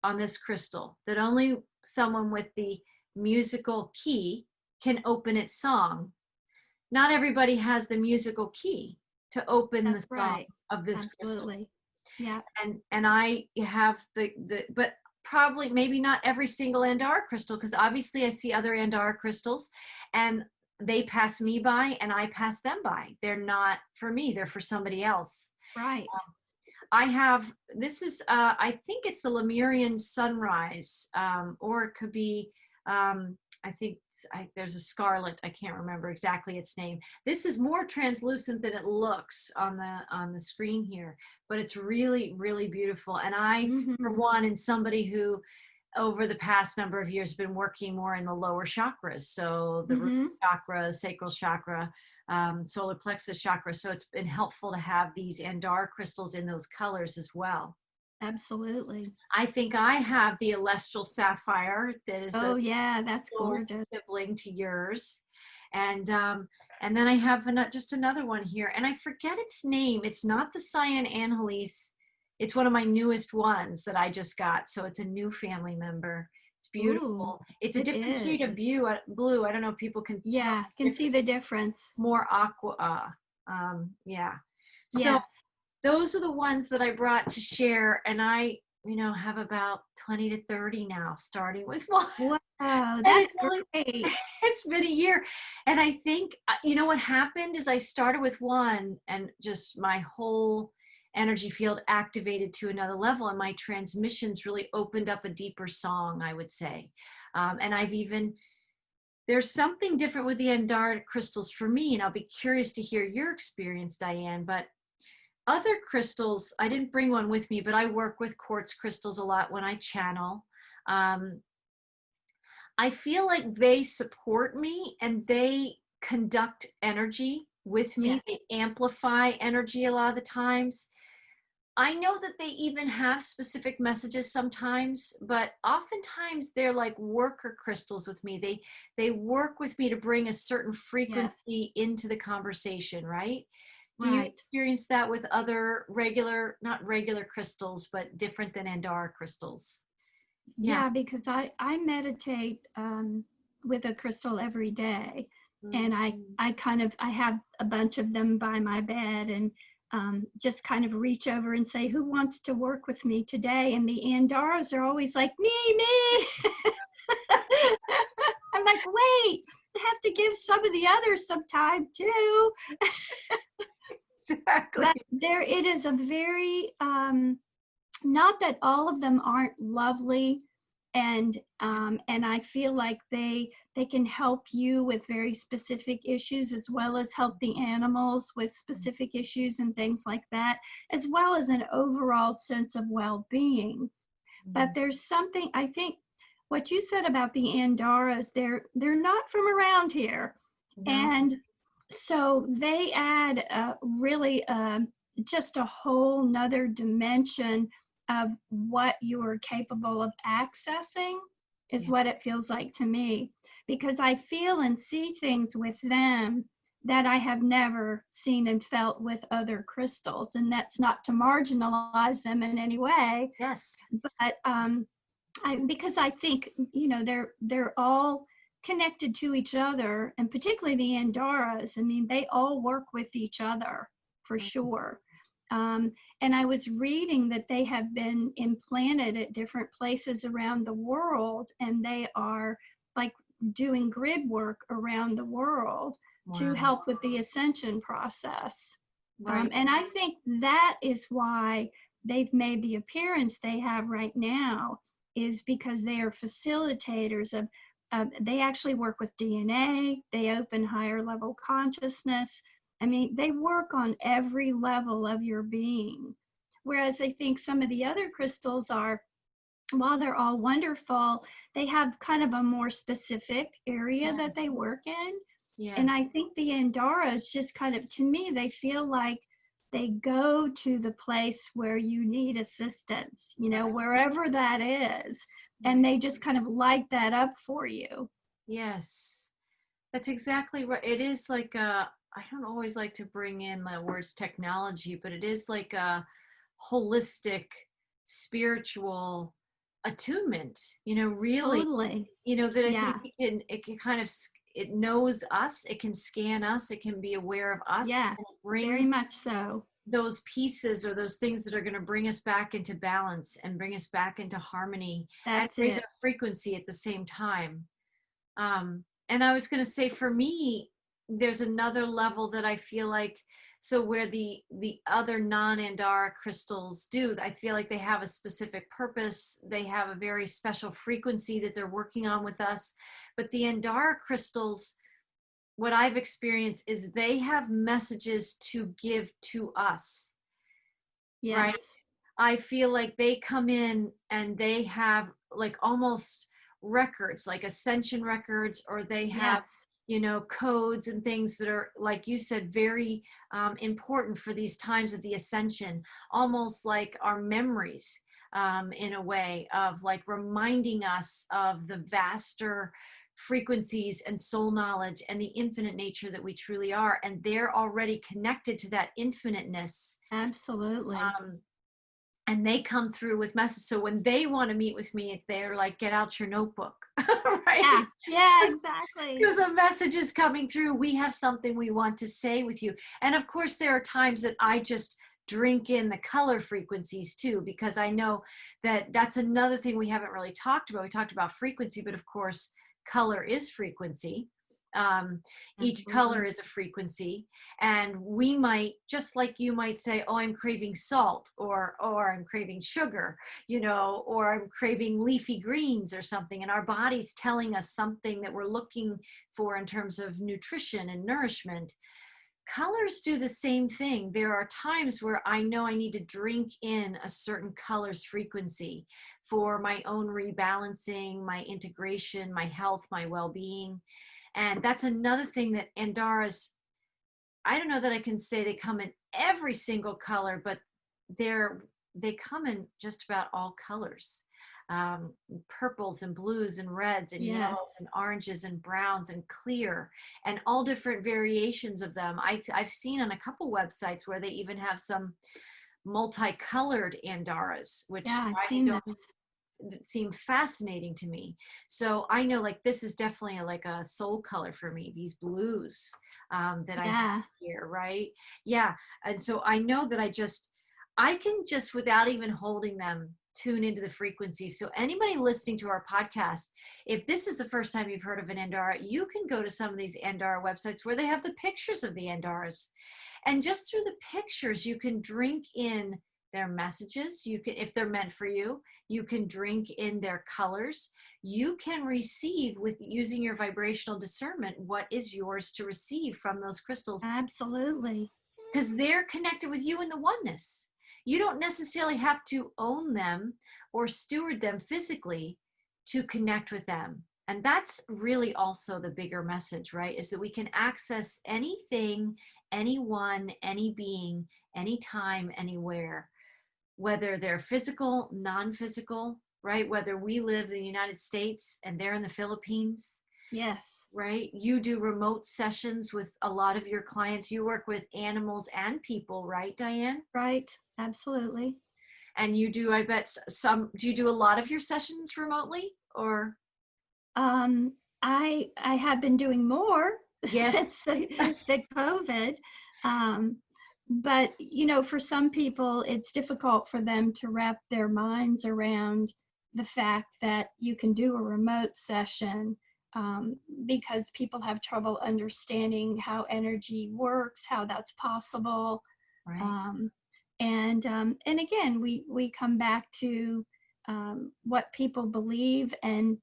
on this crystal that only someone with the musical key can open its song, not everybody has the musical key to open the song of this crystal. Yeah. And I have but probably maybe not every single Andara crystal, because obviously I see other Andara crystals and they pass me by and I pass them by. They're not for me, they're for somebody else. Right. I have, this is, I think it's a Lemurian sunrise, or it could be, I think there's a scarlet. I can't remember exactly its name. This is more translucent than it looks on the screen here, but it's really, really beautiful. And I, for one, and somebody who over the past number of years been working more in the lower chakras, so the root chakra, sacral chakra, solar plexus chakra. So it's been helpful to have these Andara crystals in those colors as well. Absolutely. I think I have the celestial sapphire that is that's gorgeous, sibling to yours, and then I have just another one here, and I forget its name. It's not the cyan angelis. It's one of my newest ones that I just got, so it's a new family member. It's beautiful. Ooh, it's a different shade of blue. I don't know if people can tell. Can see the difference. More aqua. So those are the ones that I brought to share, and I, have about 20 to 30 now, starting with one. Wow, that's great. It's been a year. And I think, what happened is I started with one and just my whole energy field activated to another level, and my transmissions really opened up a deeper song, I would say. And there's something different with the Andara crystals for me, and I'll be curious to hear your experience, Diane, but other crystals, I didn't bring one with me, but I work with quartz crystals a lot when I channel. I feel like they support me and they conduct energy with me. They amplify energy a lot of the times. I know that they even have specific messages sometimes, but oftentimes they're like worker crystals with me. They work with me to bring a certain frequency into the conversation, right? Do you experience that with other not regular crystals, but different than Andara crystals? Yeah, because I meditate with a crystal every day, and I have a bunch of them by my bed, and just kind of reach over and say, who wants to work with me today? And the Andaras are always like, me. I'm like, wait, I have to give some of the others some time too. Exactly. But it is a very, not that all of them aren't lovely, and I feel like they can help you with very specific issues, as well as help the animals with specific issues and things like that, as well as an overall sense of well-being. But there's something, I think, what you said about the Andaras, they're not from around here, and so they add really just a whole nother dimension of what you are capable of accessing is Yeah. what it feels like to me, because I feel and see things with them that I have never seen and felt with other crystals. And that's not to marginalize them in any way, Yes. but because I think, you know, they're all connected to each other, and particularly the Andaras. I mean, they all work with each other for sure. And I was reading that they have been implanted at different places around the world, and they are like doing grid work around the world to Wow. help with the ascension process. Right. And I think that is why they've made the appearance they have right now, is because they are facilitators of, they actually work with DNA, they open higher level consciousness. I mean, they work on every level of your being. Whereas I think some of the other crystals are, while they're all wonderful, they have kind of a more specific area that they work in. And Yes. I think the Andaras just kind of, to me, they feel like they go to the place where you need assistance, you know, wherever that is. And they just kind of light that up for you. Yes. That's exactly right. It is like I don't always like to bring in the words technology, but it is like a holistic spiritual attunement, you know, really, Totally. you know, that I Yeah. think it can kind of, it knows us, it can scan us, it can be aware of us, Yeah. and it Very brings much so. those pieces or those things that are going to bring us back into balance and bring us back into harmony and That's raise it. our frequency at the same time. And I was going to say, for me, there's another level that I feel like, so where the other non-Andara crystals do, I feel like they have a specific purpose. They have a very special frequency that they're working on with us. But the Andara crystals, what I've experienced is they have messages to give to us, right? Yes. I feel like they come in and they have like almost records, like ascension records, or they have, Yes. you know, codes and things that are, like you said, very important for these times of the ascension, almost like our memories, in a way of like reminding us of the vaster frequencies and soul knowledge and the infinite nature that we truly are. And they're already connected to that infiniteness. Absolutely. And they come through with messages. So when they want to meet with me, they're like, get out your notebook, right? Yeah. Yeah, exactly. Because a message is coming through. We have something we want to say with you. And of course, there are times that I just drink in the color frequencies too, because I know that that's another thing we haven't really talked about. We talked about frequency, but of course, color is frequency. Each color Absolutely. is a frequency, and we might, just like you might say, oh, I'm craving salt, or I'm craving sugar, you know, or I'm craving leafy greens or something, and our body's telling us something that we're looking for in terms of nutrition and nourishment. Colors do the same thing. There are times where I know I need to drink in a certain color's frequency for my own rebalancing, my integration, my health, my well-being. And that's another thing that Andaras, I don't know that I can say they come in every single color, but they come in just about all colors. Purples and blues and reds and Yes. yellows and oranges and browns and clear, and all different variations of them. I've seen on a couple websites where they even have some multicolored Andaras, which Yeah, I've I seen don't, those. that seem fascinating to me. So I know, like, this is definitely like a soul color for me, these blues, that I have Yeah. here, right? Yeah. And so I know that I can just, without even holding them, tune into the frequency. So anybody listening to our podcast, if this is the first time you've heard of an Andara, you can go to some of these Andara websites where they have the pictures of the Andaras. And just through the pictures, you can drink in their messages. You can, if they're meant for you, you can drink in their colors. You can receive, with using your vibrational discernment, what is yours to receive from those crystals, Absolutely. because they're connected with you in the oneness. You don't necessarily have to own them or steward them physically to connect with them. And that's really also the bigger message, right? Is that we can access anything, anyone, any being, anytime, anywhere, whether they're physical, non-physical, right? Whether we live in the United States and they're in the Philippines, Yes. right? You do remote sessions with a lot of your clients. You work with animals and people, right, Diane? Right. Absolutely. And you do, I bet do you do a lot of your sessions remotely or? I have been doing more Yes. since the COVID. But for some people, it's difficult for them to wrap their minds around the fact that you can do a remote session, because people have trouble understanding how energy works, how that's possible. Right. And again, we come back to what people believe, and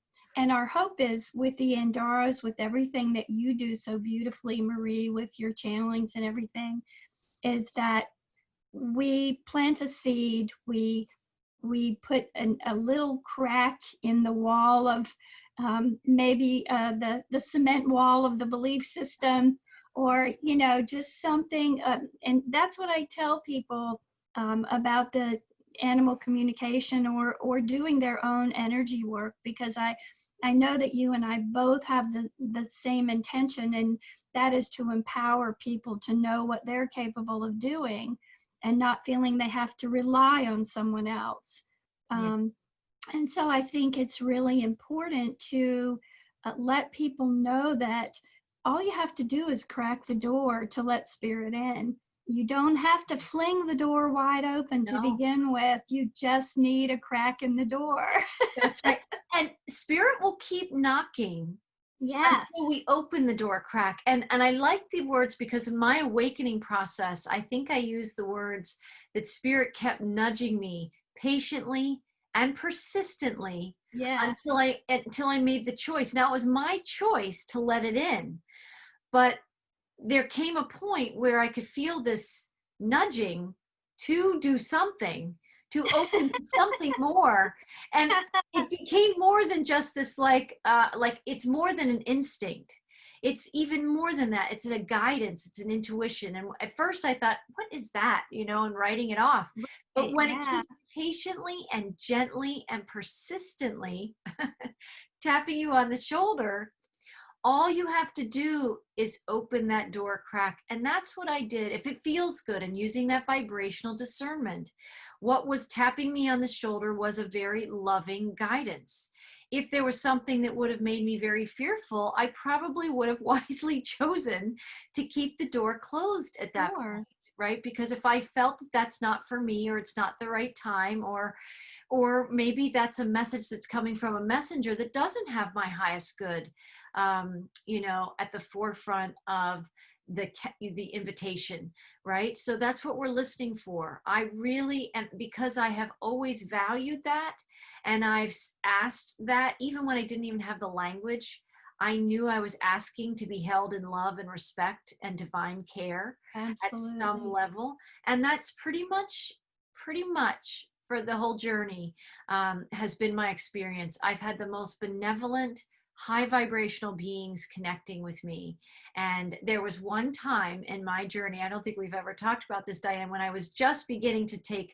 our hope is with the Andaras, with everything that you do so beautifully, Marie, with your channelings and everything, is that we plant a seed, we put a little crack in the wall of maybe the cement wall of the belief system, or just something. And that's what I tell people about the animal communication, or doing their own energy work, because I know that you and I both have the same intention, and that is to empower people to know what they're capable of doing and not feeling they have to rely on someone else. Yeah. And so I think it's really important to let people know that all you have to do is crack the door to let spirit in. You don't have to fling the door wide open to No. begin with. You just need a crack in the door. That's right. And spirit will keep knocking. Yes. Until we open the door crack. And I like the words, because in my awakening process, I think I used the words that spirit kept nudging me patiently and persistently, Yes. until I made the choice. Now it was my choice to let it in, but there came a point where I could feel this nudging to do something, to open to something more. And it became more than just this, like it's more than an instinct. It's even more than that. It's a guidance. It's an intuition. And at first I thought, what is that? And writing it off. But when it keeps patiently and gently and persistently tapping you on the shoulder, all you have to do is open that door crack. And that's what I did. If it feels good, and using that vibrational discernment, what was tapping me on the shoulder was a very loving guidance. If there was something that would have made me very fearful, I probably would have wisely chosen to keep the door closed at that point, right? Because if I felt that that's not for me, or it's not the right time, or maybe that's a message that's coming from a messenger that doesn't have my highest good at the forefront of the invitation, right? So that's what we're listening for. I really, and because I have always valued that, and I've asked that, even when I didn't even have the language, I knew I was asking to be held in love and respect and divine care. Absolutely. At some level. And that's pretty much for the whole journey has been my experience. I've had the most benevolent, high vibrational beings connecting with me. And there was one time in my journey, I don't think we've ever talked about this, Diane, when I was just beginning to take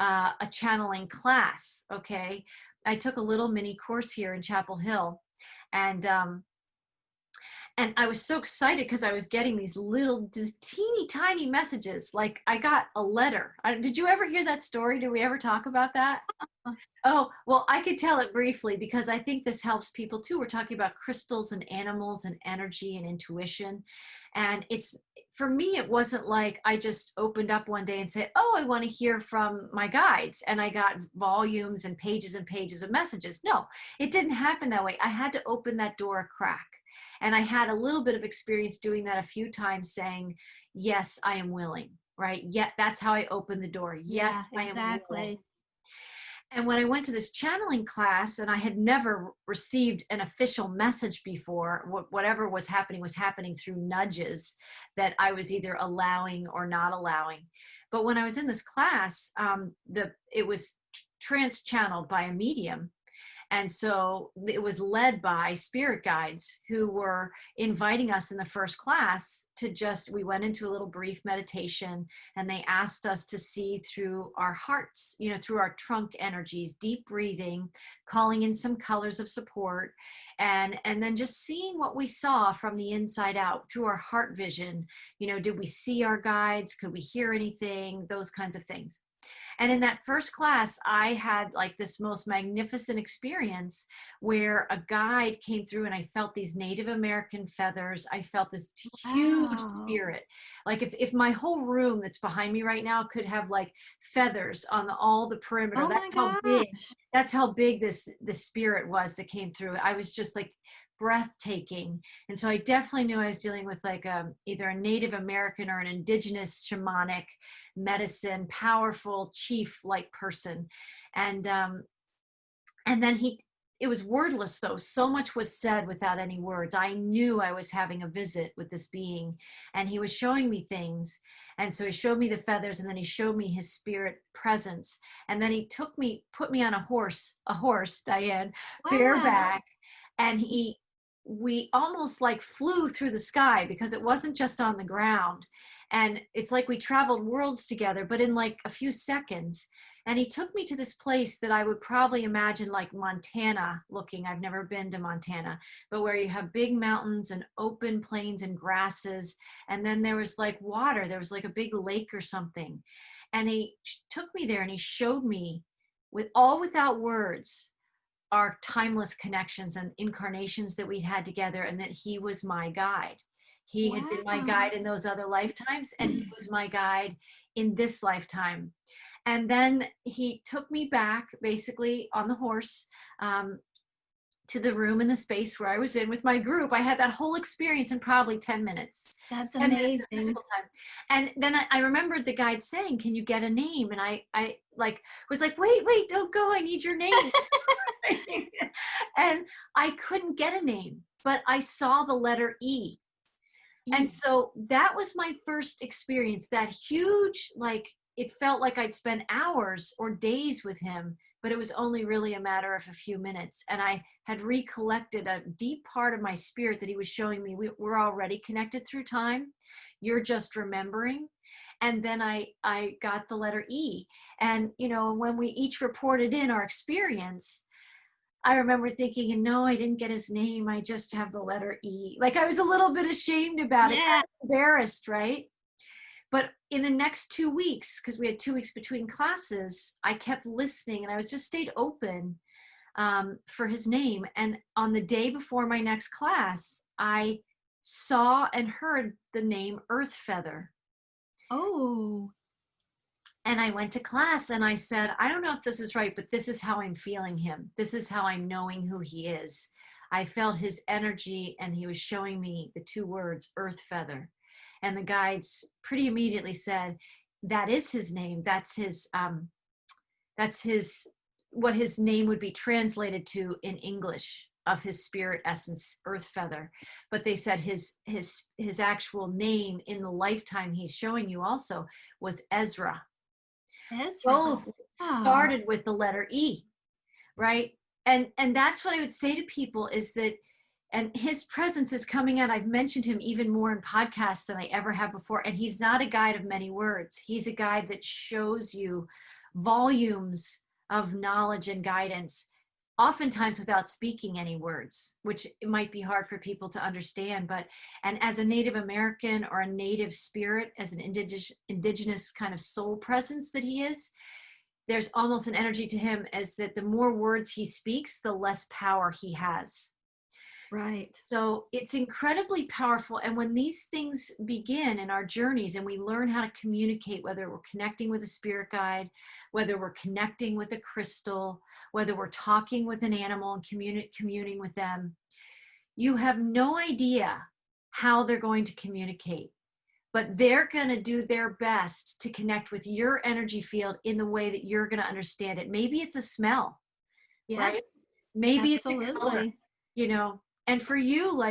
a channeling class. Okay. I took a little mini course here in Chapel Hill, and I was so excited because I was getting these little teeny tiny messages. Like I got a letter. Did you ever hear that story? Did we ever talk about that? Oh, well, I could tell it briefly because I think this helps people too. We're talking about crystals and animals and energy and intuition. And for me, it wasn't like I just opened up one day and said, oh, I want to hear from my guides. And I got volumes and pages of messages. No, it didn't happen that way. I had to open that door a crack. And I had a little bit of experience doing that a few times, saying, yes, I am willing, right? Yeah, that's how I opened the door. Yes, I am willing. And when I went to this channeling class, and I had never received an official message before, whatever was happening through nudges that I was either allowing or not allowing. But when I was in this class, it was trans-channeled by a medium. And so it was led by spirit guides who were inviting us in the first class to we went into a little brief meditation, and they asked us to see through our hearts, through our trunk energies, deep breathing, calling in some colors of support, and then just seeing what we saw from the inside out through our heart vision. Did we see our guides? Could we hear anything? Those kinds of things. And in that first class, I had like this most magnificent experience where a guide came through and I felt these Native American feathers. I felt this huge spirit. Like if my whole room that's behind me right now could have like feathers on all the perimeter. Oh my gosh. That's how big this spirit was that came through. I was just like breathtaking. And so I definitely knew I was dealing with like either a Native American or an indigenous shamanic medicine, powerful chief like person. And then it was wordless though. So much was said without any words. I knew I was having a visit with this being, and he was showing me things. And so he showed me the feathers, and then he showed me his spirit presence. And then he put me on a horse, Diane, bareback. And we almost like flew through the sky because it wasn't just on the ground. And it's like we traveled worlds together, but in like a few seconds. And he took me to this place that I would probably imagine like Montana looking. I've never been to Montana, but where you have big mountains and open plains and grasses. And then there was like water. There was like a big lake or something. And he took me there and he showed me without words, our timeless connections and incarnations that we had together, and that he was my guide. He had been my guide in those other lifetimes, and he was my guide in this lifetime. And then he took me back basically on the horse to the room and the space where I was in with my group. I had that whole experience in probably 10 minutes. That's amazing. And then I remembered the guide saying, "Can you get a name?" And I was like, wait, don't go. I need your name. And I couldn't get a name, but I saw the letter E. And so that was my first experience, that huge, like, it felt like I'd spent hours or days with him, but it was only really a matter of a few minutes. And I had recollected a deep part of my spirit that he was showing me. We're already connected through time. You're just remembering. And then I got the letter E. And, when we each reported in our experience, I remember thinking, and no, I didn't get his name. I just have the letter E. Like I was a little bit ashamed about it. I was embarrassed, right? But in the next 2 weeks, because we had 2 weeks between classes, I kept listening and I was just stayed open for his name. And on the day before my next class, I saw and heard the name Earth Feather. Oh. And I went to class and I said, I don't know if this is right, but this is how I'm feeling him. This is how I'm knowing who he is. I felt his energy, and he was showing me the 2 words, Earth Feather. And the guides pretty immediately said, that is his name. That's what his name would be translated to in English, of his spirit essence, Earth Feather. But they said his actual name in the lifetime he's showing you also was Ezra. Both started with the letter E, right? And that's what I would say to people is that, and his presence is coming out. I've mentioned him even more in podcasts than I ever have before. And he's not a guide of many words. He's a guide that shows you volumes of knowledge and guidance, oftentimes without speaking any words, which might be hard for people to understand. And as a Native American or a native spirit, as an indigenous kind of soul presence that he is, there's almost an energy to him as that the more words he speaks, the less power he has. Right. So it's incredibly powerful. And when these things begin in our journeys and we learn how to communicate, whether we're connecting with a spirit guide, whether we're connecting with a crystal, whether we're talking with an animal and communing with them, you have no idea how they're going to communicate, but they're going to do their best to connect with your energy field in the way that you're going to understand it. Maybe it's a smell, right? Maybe absolutely. It's a color, And for you,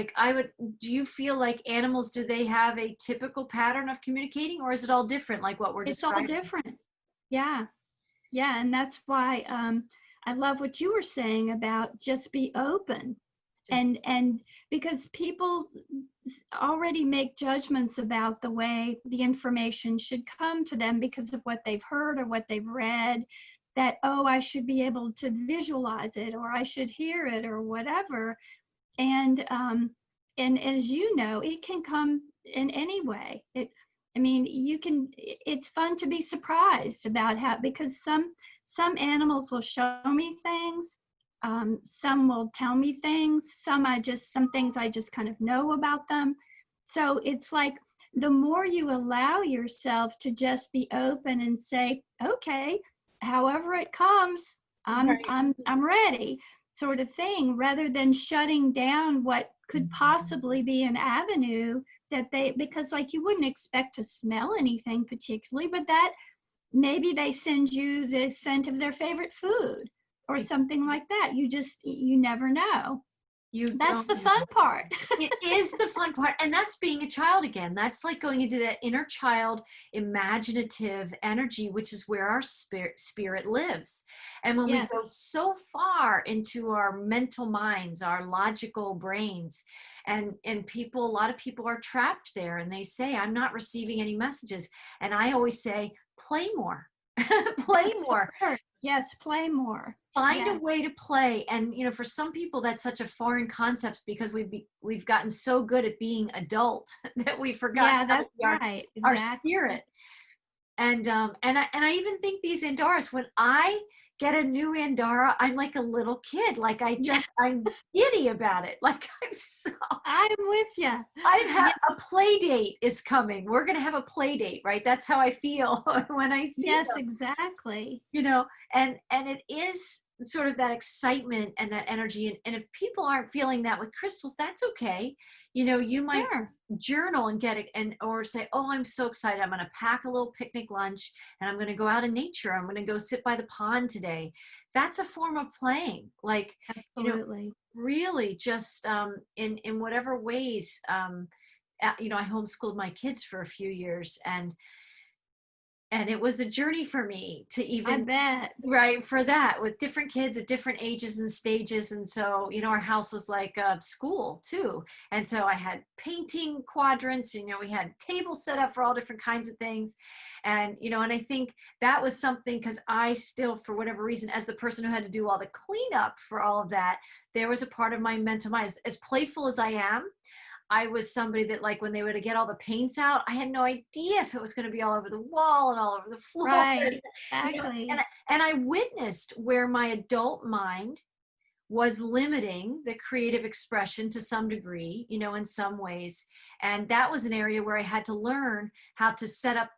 do you feel like animals, do they have a typical pattern of communicating, or is it all different, like what we're describing? It's all different. Yeah. And that's why I love what you were saying about just be open. And because people already make judgments about the way the information should come to them because of what they've heard or what they've read, that, oh, I should be able to visualize it, or I should hear it, or whatever. And as you know, it can come in any way. It's fun to be surprised about how, because some animals will show me things, some will tell me things, some things I just kind of know about them. So it's like, the more you allow yourself to just be open and say, okay, however it comes, I'm ready, sort of thing, rather than shutting down what could possibly be an avenue because like you wouldn't expect to smell anything particularly, but that maybe they send you the scent of their favorite food or something like that. You never know. That's the fun part. It is the fun part. And that's being a child again. That's like going into that inner child imaginative energy, which is where our spirit lives. And when we go so far into our mental minds, our logical brains, and a lot of people are trapped there, and they say, I'm not receiving any messages. And I always say, play more. Play more. Yes, play more. Find a way to play. And for some people that's such a foreign concept, because we've gotten so good at being adult that we forgot that's our spirit. And I even think these Andaras, when I get a new Andara, I'm like a little kid. Like I'm giddy about it. Like I'm with you. A play date is coming. We're going to have a play date, right? That's how I feel when I see them. Exactly. And it is sort of that excitement and that energy. And if people aren't feeling that with crystals, that's okay. You might journal and get it, or say, oh, I'm so excited. I'm going to pack a little picnic lunch and I'm going to go out in nature. I'm going to go sit by the pond today. That's a form of playing. Like, absolutely. Really just in whatever ways. I homeschooled my kids for a few years, and it was a journey for me to even, I bet. Right, for that, with different kids at different ages and stages. And so, our house was like a school too. And so I had painting quadrants, and, we had tables set up for all different kinds of things. And, and I think that was something, because I still, for whatever reason, as the person who had to do all the cleanup for all of that, there was a part of my mental mind, as playful as I am, I was somebody that, like, when they were to get all the paints out, I had no idea if it was going to be all over the wall and all over the floor. Right, exactly. And I witnessed where my adult mind was limiting the creative expression to some degree, in some ways. And that was an area where I had to learn how to set up,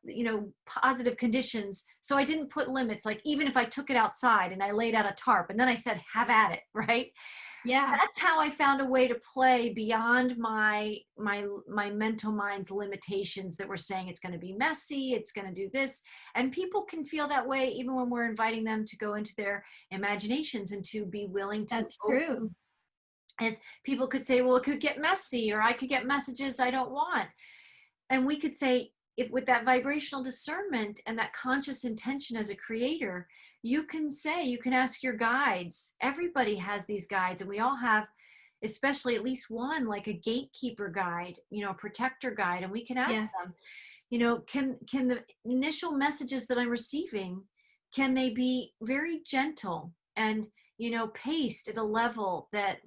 positive conditions. So I didn't put limits, like even if I took it outside and I laid out a tarp and then I said, have at it, right? Yeah. That's how I found a way to play beyond my mental mind's limitations that were saying it's going to be messy, it's going to do this. And people can feel that way even when we're inviting them to go into their imaginations and to be willing to. That's true. As people could say, well, it could get messy, or I could get messages I don't want. And we could say, if with that vibrational discernment and that conscious intention as a creator, you can ask your guides. Everybody has these guides, and we all have, especially at least one, like a gatekeeper guide, a protector guide. And we can ask them, can the initial messages that I'm receiving, can they be very gentle and, paced at a level that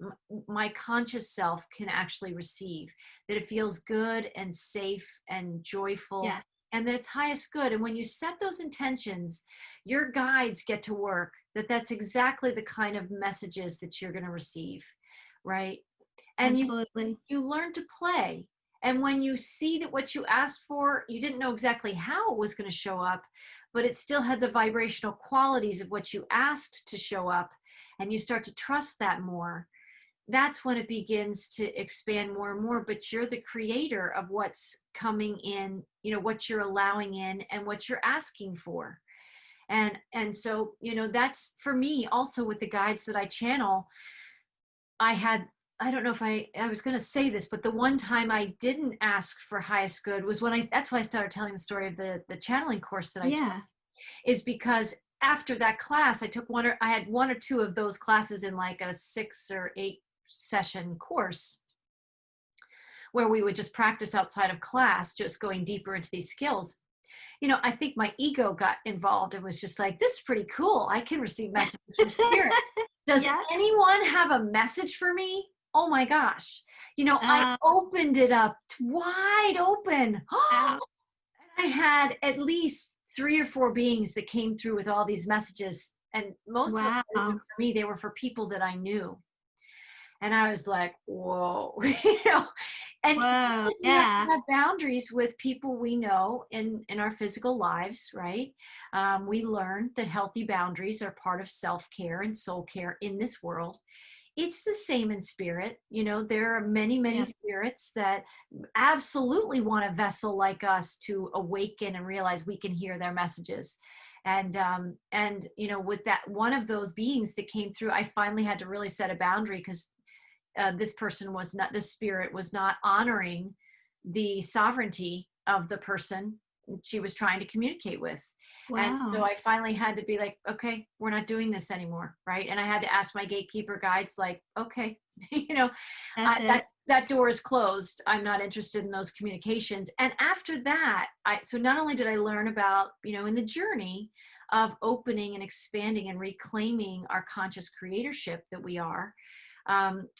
my conscious self can actually receive, that it feels good and safe and joyful, and that it's highest good. And when you set those intentions, your guides get to work, that's exactly the kind of messages that you're going to receive, right? And absolutely. You learn to play. And when you see that what you asked for, you didn't know exactly how it was going to show up, but it still had the vibrational qualities of what you asked to show up, and you start to trust that more, that's when it begins to expand more and more. But you're the creator of what's coming in, what you're allowing in and what you're asking for. And so, that's for me also with the guides that I channel. I don't know if I was going to say this, but the one time I didn't ask for highest good was when that's why I started telling the story of the channeling course that I took, is because after that class, I had 1 or 2 of those classes in like a 6 or 8 session course where we would just practice outside of class, just going deeper into these skills. I think my ego got involved and was just like, this is pretty cool. I can receive messages from spirit. Does Yeah. anyone have a message for me? Oh my gosh. I opened it up wide open. Wow. I had at least 3 or 4 beings that came through with all these messages. And most of them Wow. for me, they were for people that I knew. And I was like, whoa, and Whoa. we have Yeah. to have boundaries with people we know in our physical lives, right? We learned that healthy boundaries are part of self-care and soul care in this world. It's the same in spirit. There are many, many Yeah. spirits that absolutely want a vessel like us to awaken and realize we can hear their messages. And with that, one of those beings that came through, I finally had to really set a boundary because this spirit was not honoring the sovereignty of the person she was trying to communicate with. And so Wow. I finally had to be like, okay, we're not doing this anymore. Right. And I had to ask my gatekeeper guides, like, okay, That's it. that door is closed. I'm not interested in those communications. And after that, so not only did I learn about, in the journey of opening and expanding and reclaiming our conscious creatorship that we are,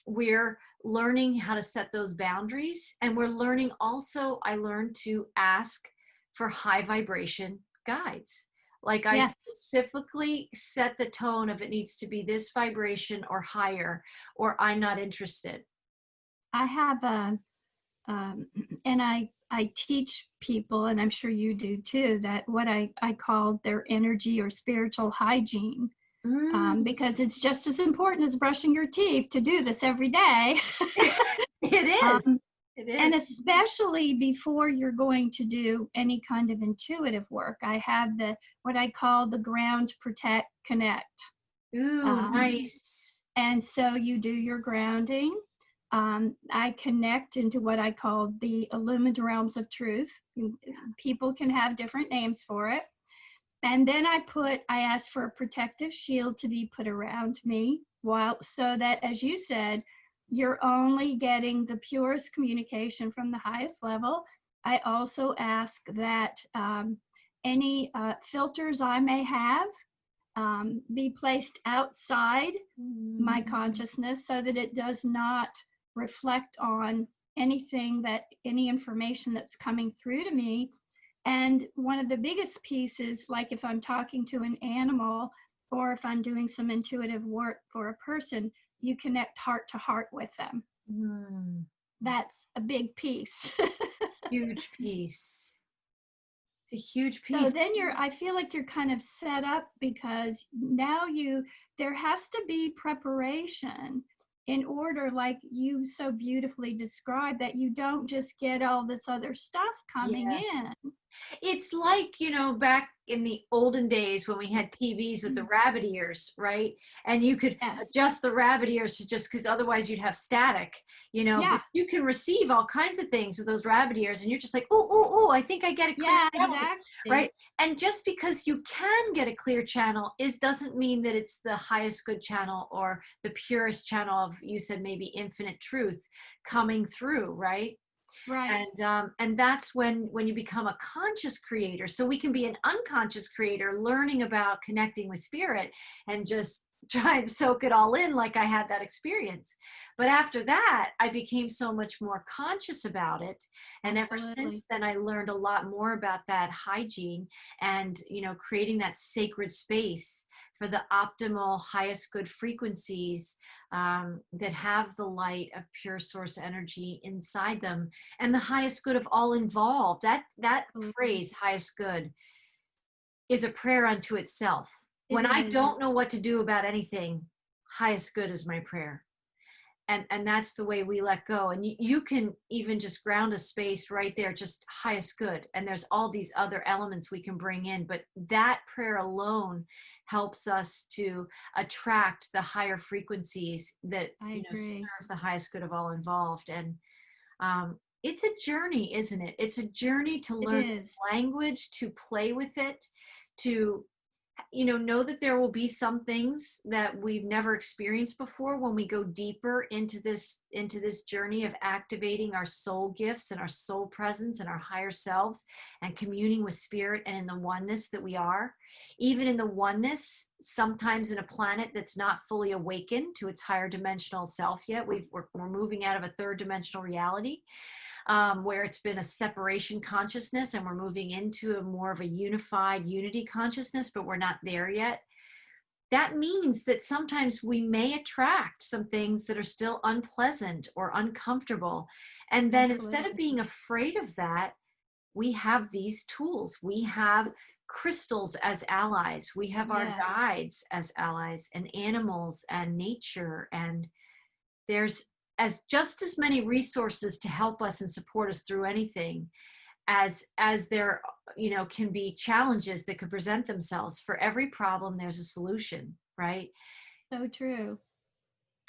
we're learning how to set those boundaries. And we're learning also, I learned to ask for high vibration guides. Like I Yes. specifically set the tone of it needs to be this vibration or higher, or I'm not interested. I have and I teach people, and I'm sure you do too, that what I call their energy or spiritual hygiene. Because it's just as important as brushing your teeth to do this every day. It is. It is. And especially before you're going to do any kind of intuitive work, I have what I call the ground, protect, connect. Ooh, nice. And so you do your grounding. I connect into what I call the illumined realms of truth. People can have different names for it. And then I ask for a protective shield to be put around me, so that, as you said, you're only getting the purest communication from the highest level. I also ask that any filters I may have be placed outside my consciousness so that it does not reflect on any information that's coming through to me. And one of the biggest pieces, like if I'm talking to an animal or if I'm doing some intuitive work for a person, you connect heart to heart with them. That's a big piece. Huge piece. It's a huge piece. So then I feel like you're kind of set up, because now there has to be preparation in order, like you so beautifully described, that you don't just get all this other stuff coming in. It's like, back in the olden days when we had TVs with the rabbit ears, right? And you could adjust the rabbit ears to just because otherwise you'd have static, but you can receive all kinds of things with those rabbit ears and you're just like, oh, I think I get a clear channel, exactly. right? And just because you can get a clear channel doesn't mean that it's the highest good channel or the purest channel of, you said, maybe infinite truth coming through, right? Right. And that's when you become a conscious creator. So we can be an unconscious creator, learning about connecting with spirit and just try and soak it all in, like I had that experience. But after that, I became so much more conscious about it. And ever since then, I learned a lot more about that hygiene and, creating that sacred space for the optimal, highest good frequencies that have the light of pure source energy inside them and the highest good of all involved. That phrase, highest good, is a prayer unto itself. When I don't know what to do about anything, highest good is my prayer. And that's the way we let go. And you can even just ground a space right there, just highest good. And there's all these other elements we can bring in. But that prayer alone helps us to attract the higher frequencies that serve the highest good of all involved. And it's a journey, isn't it? It's a journey to learn language, to play with it, to know that there will be some things that we've never experienced before when we go deeper into this journey of activating our soul gifts and our soul presence and our higher selves and communing with spirit and in the oneness that we are. Even in the oneness, sometimes in a planet that's not fully awakened to its higher dimensional self yet, we're moving out of a third dimensional reality. Where it's been a separation consciousness, and we're moving into a more of a unified unity consciousness, but we're not there yet. That means that sometimes we may attract some things that are still unpleasant or uncomfortable. And then instead of being afraid of that, we have these tools. We have crystals as allies. We have our guides as allies, and animals and nature. And there's just as many resources to help us and support us through anything as there can be challenges that could present themselves. For every problem there's a solution, right? So true.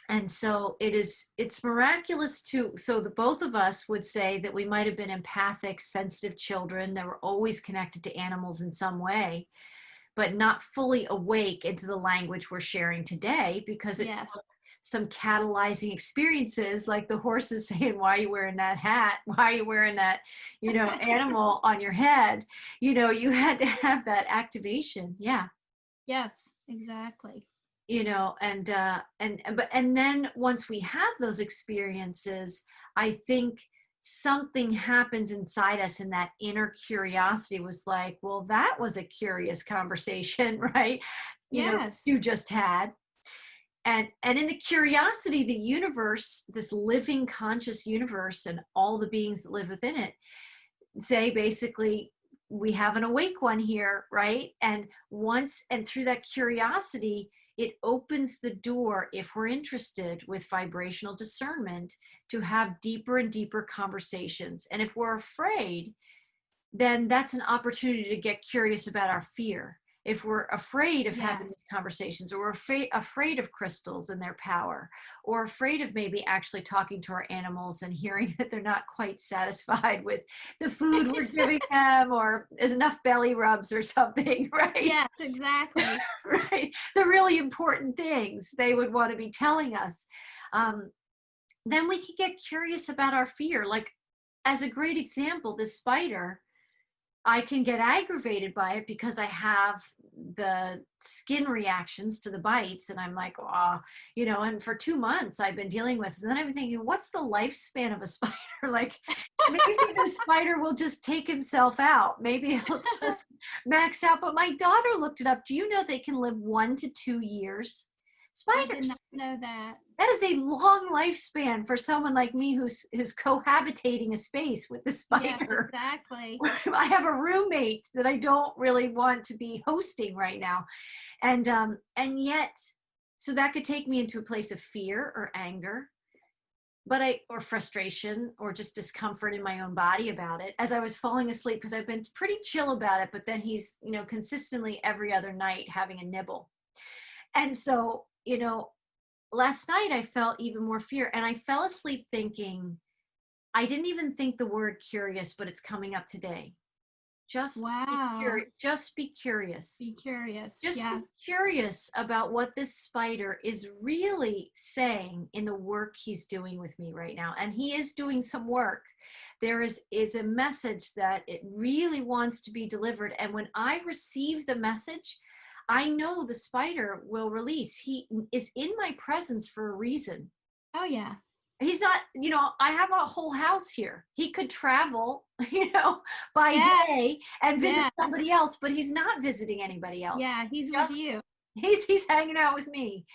And so it's miraculous so the both of us would say that we might have been empathic, sensitive children that were always connected to animals in some way, but not fully awake into the language we're sharing today, because it took some catalyzing experiences, like the horses saying, why are you wearing that hat? Why are you wearing that, animal on your head? You had to have that activation. Yeah. Yes, exactly. And then once we have those experiences, I think something happens inside us, and that inner curiosity was like, well, that was a curious conversation, right? You just had. And in the curiosity, the universe, this living conscious universe, and all the beings that live within it, say basically, we have an awake one here, right? And through that curiosity, it opens the door, if we're interested with vibrational discernment, to have deeper and deeper conversations. And if we're afraid, then that's an opportunity to get curious about our fear. If we're afraid of having these conversations, or we're afraid of crystals and their power, or afraid of maybe actually talking to our animals and hearing that they're not quite satisfied with the food we're giving them, or is enough belly rubs or something, right? Yes, exactly. Right. The really important things they would want to be telling us. Then we could get curious about our fear. Like, as a great example, the spider, I can get aggravated by it because I have the skin reactions to the bites, and I'm like, oh, and for 2 months I've been dealing with, and then I've been thinking, what's the lifespan of a spider? Like, maybe the spider will just take himself out. Maybe he'll just max out. But my daughter looked it up. Do you know they can live 1 to 2 years? Spiders. I did not know that. That is a long lifespan for someone like me who's cohabitating a space with the spider. Yes, exactly. I have a roommate that I don't really want to be hosting right now. And yet, so that could take me into a place of fear or anger, or frustration, or just discomfort in my own body about it as I was falling asleep, because I've been pretty chill about it, but then he's, consistently every other night having a nibble. And so, last night I felt even more fear, and I fell asleep thinking, I didn't even think the word curious, but it's coming up today. Just be curious. Be curious. Just be curious about what this spider is really saying in the work he's doing with me right now. And he is doing some work. There is a message that it really wants to be delivered. And when I receive the message, I know the spider will release. He is in my presence for a reason. Oh, yeah. He's not, I have a whole house here. He could travel, by day and visit somebody else, but he's not visiting anybody else. Yeah, he's with you. He's hanging out with me.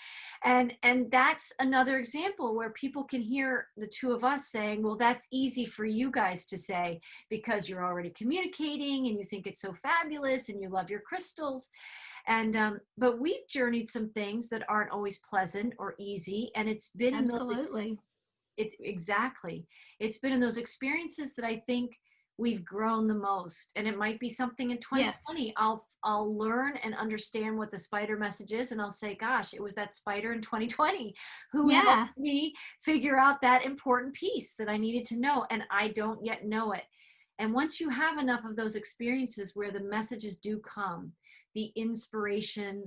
And that's another example where people can hear the two of us saying, well, that's easy for you guys to say because you're already communicating and you think it's so fabulous and you love your crystals. And but we've journeyed some things that aren't always pleasant or easy, and it's been absolutely. It's been in those experiences that I think we've grown the most. And it might be something in 2020. I'll learn and understand what the spider message is, and I'll say, gosh, it was that spider in 2020 who helped me figure out that important piece that I needed to know, and I don't yet know it. And once you have enough of those experiences where the messages do come, the inspiration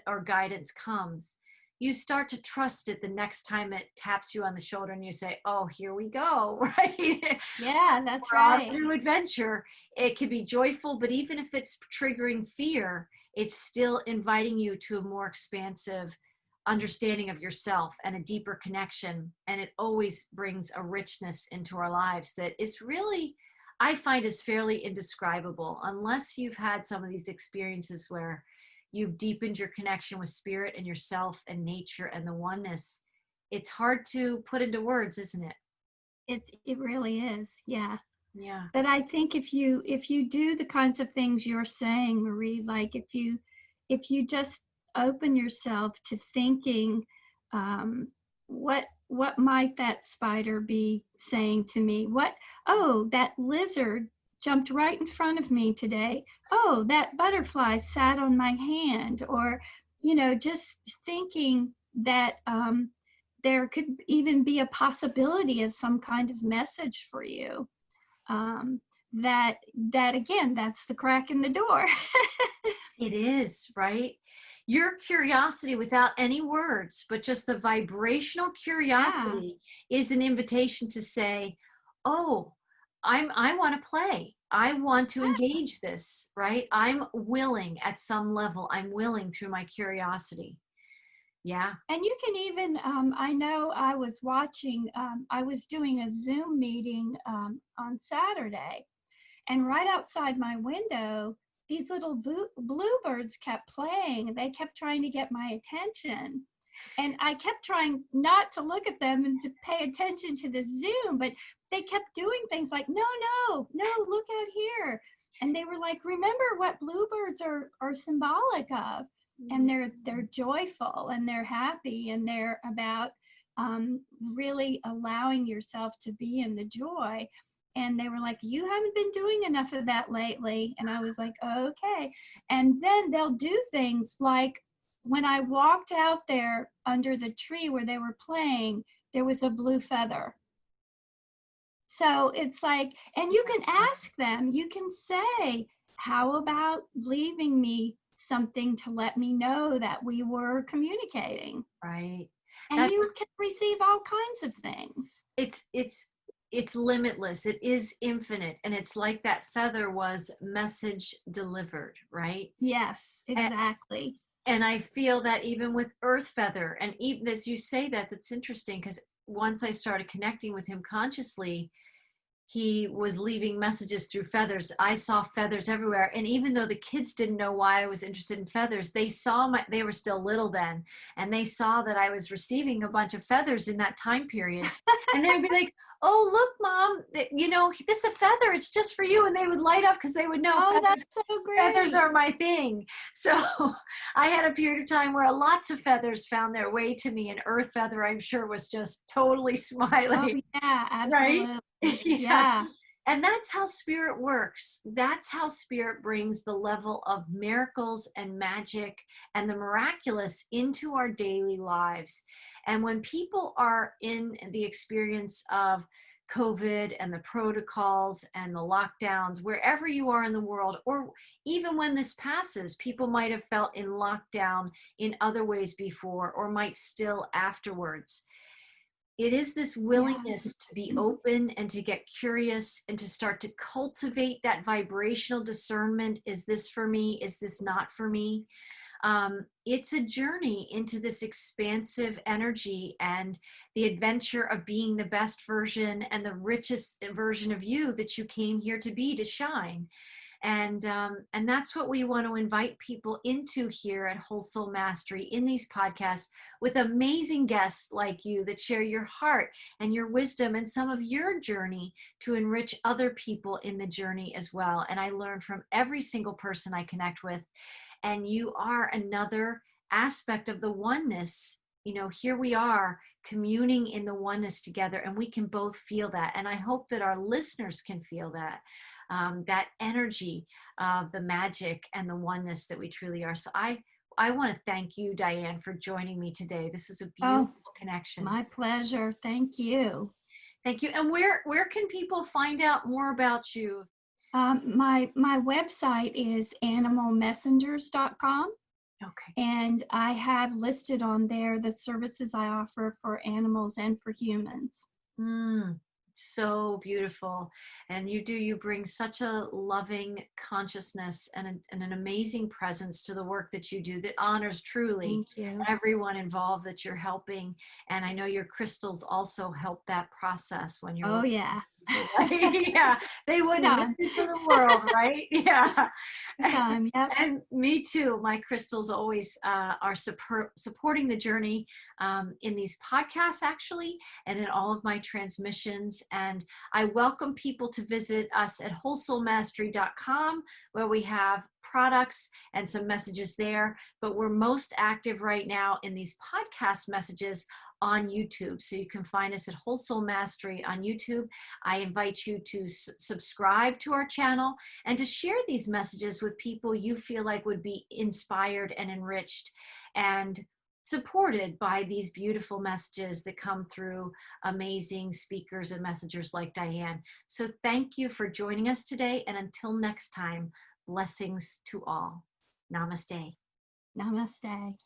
or guidance comes, you start to trust it the next time it taps you on the shoulder and you say, oh, here we go, right? Yeah, that's We're on a right. new adventure. It can be joyful, but even if it's triggering fear, it's still inviting you to a more expansive understanding of yourself and a deeper connection. And it always brings a richness into our lives that is really, I find, is fairly indescribable unless you've had some of these experiences where you've deepened your connection with spirit and yourself and nature and the oneness. It's hard to put into words, isn't it? It really is. Yeah. Yeah. But I think if you do the kinds of things you're saying, Marie, like if you just open yourself to thinking, what might that spider be saying to me? Oh, that lizard jumped right in front of me today. Oh, that butterfly sat on my hand. Or, just thinking that there could even be a possibility of some kind of message for you. That again, that's the crack in the door. It is, right? Your curiosity without any words, but just the vibrational curiosity is an invitation to say, oh, I want to play. I want to engage this, right? I'm willing at some level. I'm willing through my curiosity. Yeah. And you can even, I know I was watching, I was doing a Zoom meeting on Saturday, and right outside my window, these little bluebirds kept playing. They kept trying to get my attention. And I kept trying not to look at them and to pay attention to the Zoom, but they kept doing things like, no, look out here. And they were like, remember what bluebirds are symbolic of. And they're joyful and they're happy and they're about really allowing yourself to be in the joy. And they were like, you haven't been doing enough of that lately. And I was like, okay. And then they'll do things like, when I walked out there under the tree where they were playing, there was a blue feather. So it's like, and you can ask them, you can say, how about leaving me something to let me know that we were communicating? Right. And you can receive all kinds of things. It's limitless. It is infinite. And it's like that feather was message delivered, right? Yes, exactly. And I feel that even with Earth Feather, and even as you say that, that's interesting, because once I started connecting with him consciously, he was leaving messages through feathers. I saw feathers everywhere. And even though the kids didn't know why I was interested in feathers, they saw they were still little then, and they saw that I was receiving a bunch of feathers in that time period. And they would be like, oh, look, Mom, this is a feather. It's just for you. And they would light up because they would know that's so great. Feathers are my thing. So I had a period of time where lots of feathers found their way to me, and Earth Feather, I'm sure, was just totally smiling. Oh, yeah, absolutely. Right? Yeah. And that's how spirit works. That's how spirit brings the level of miracles and magic and the miraculous into our daily lives. And when people are in the experience of COVID and the protocols and the lockdowns, wherever you are in the world, or even when this passes, people might have felt in lockdown in other ways before, or might still afterwards. It is this willingness to be open and to get curious and to start to cultivate that vibrational discernment. Is this for me? Is this not for me? It's a journey into this expansive energy and the adventure of being the best version and the richest version of you that you came here to be, to shine. And that's what we want to invite people into here at Whole Soul Mastery in these podcasts, with amazing guests like you that share your heart and your wisdom and some of your journey to enrich other people in the journey as well. And I learn from every single person I connect with. And you are another aspect of the oneness. Here we are communing in the oneness together, and we can both feel that. And I hope that our listeners can feel that. That energy of the magic and the oneness that we truly are. So I want to thank you, Diane, for joining me today. This was a beautiful connection. My pleasure. Thank you. Thank you. And where can people find out more about you? My website is animalmessengers.com, Okay. and I have listed on there the services I offer for animals and for humans. Mm, so beautiful. And you bring such a loving consciousness and an amazing presence to the work that you do that honors truly Thank you. everyone involved that you're helping. And I know your crystals also help that process when you're Oh, working yeah. with people, right? Yeah, they wouldn't miss Time. it for the world, right? Yeah. Time. Yep. And me too. My crystals always are supporting the journey in these podcasts, actually, and in all of my transmissions. And I welcome people to visit us at wholesoulmastery.com, where we have products and some messages there. But we're most active right now in these podcast messages on YouTube. So you can find us at Whole Soul Mastery on YouTube. I invite you to subscribe to our channel and to share these messages with people you feel like would be inspired and enriched and supported by these beautiful messages that come through amazing speakers and messengers like Diane. So thank you for joining us today. And until next time, blessings to all. Namaste. Namaste.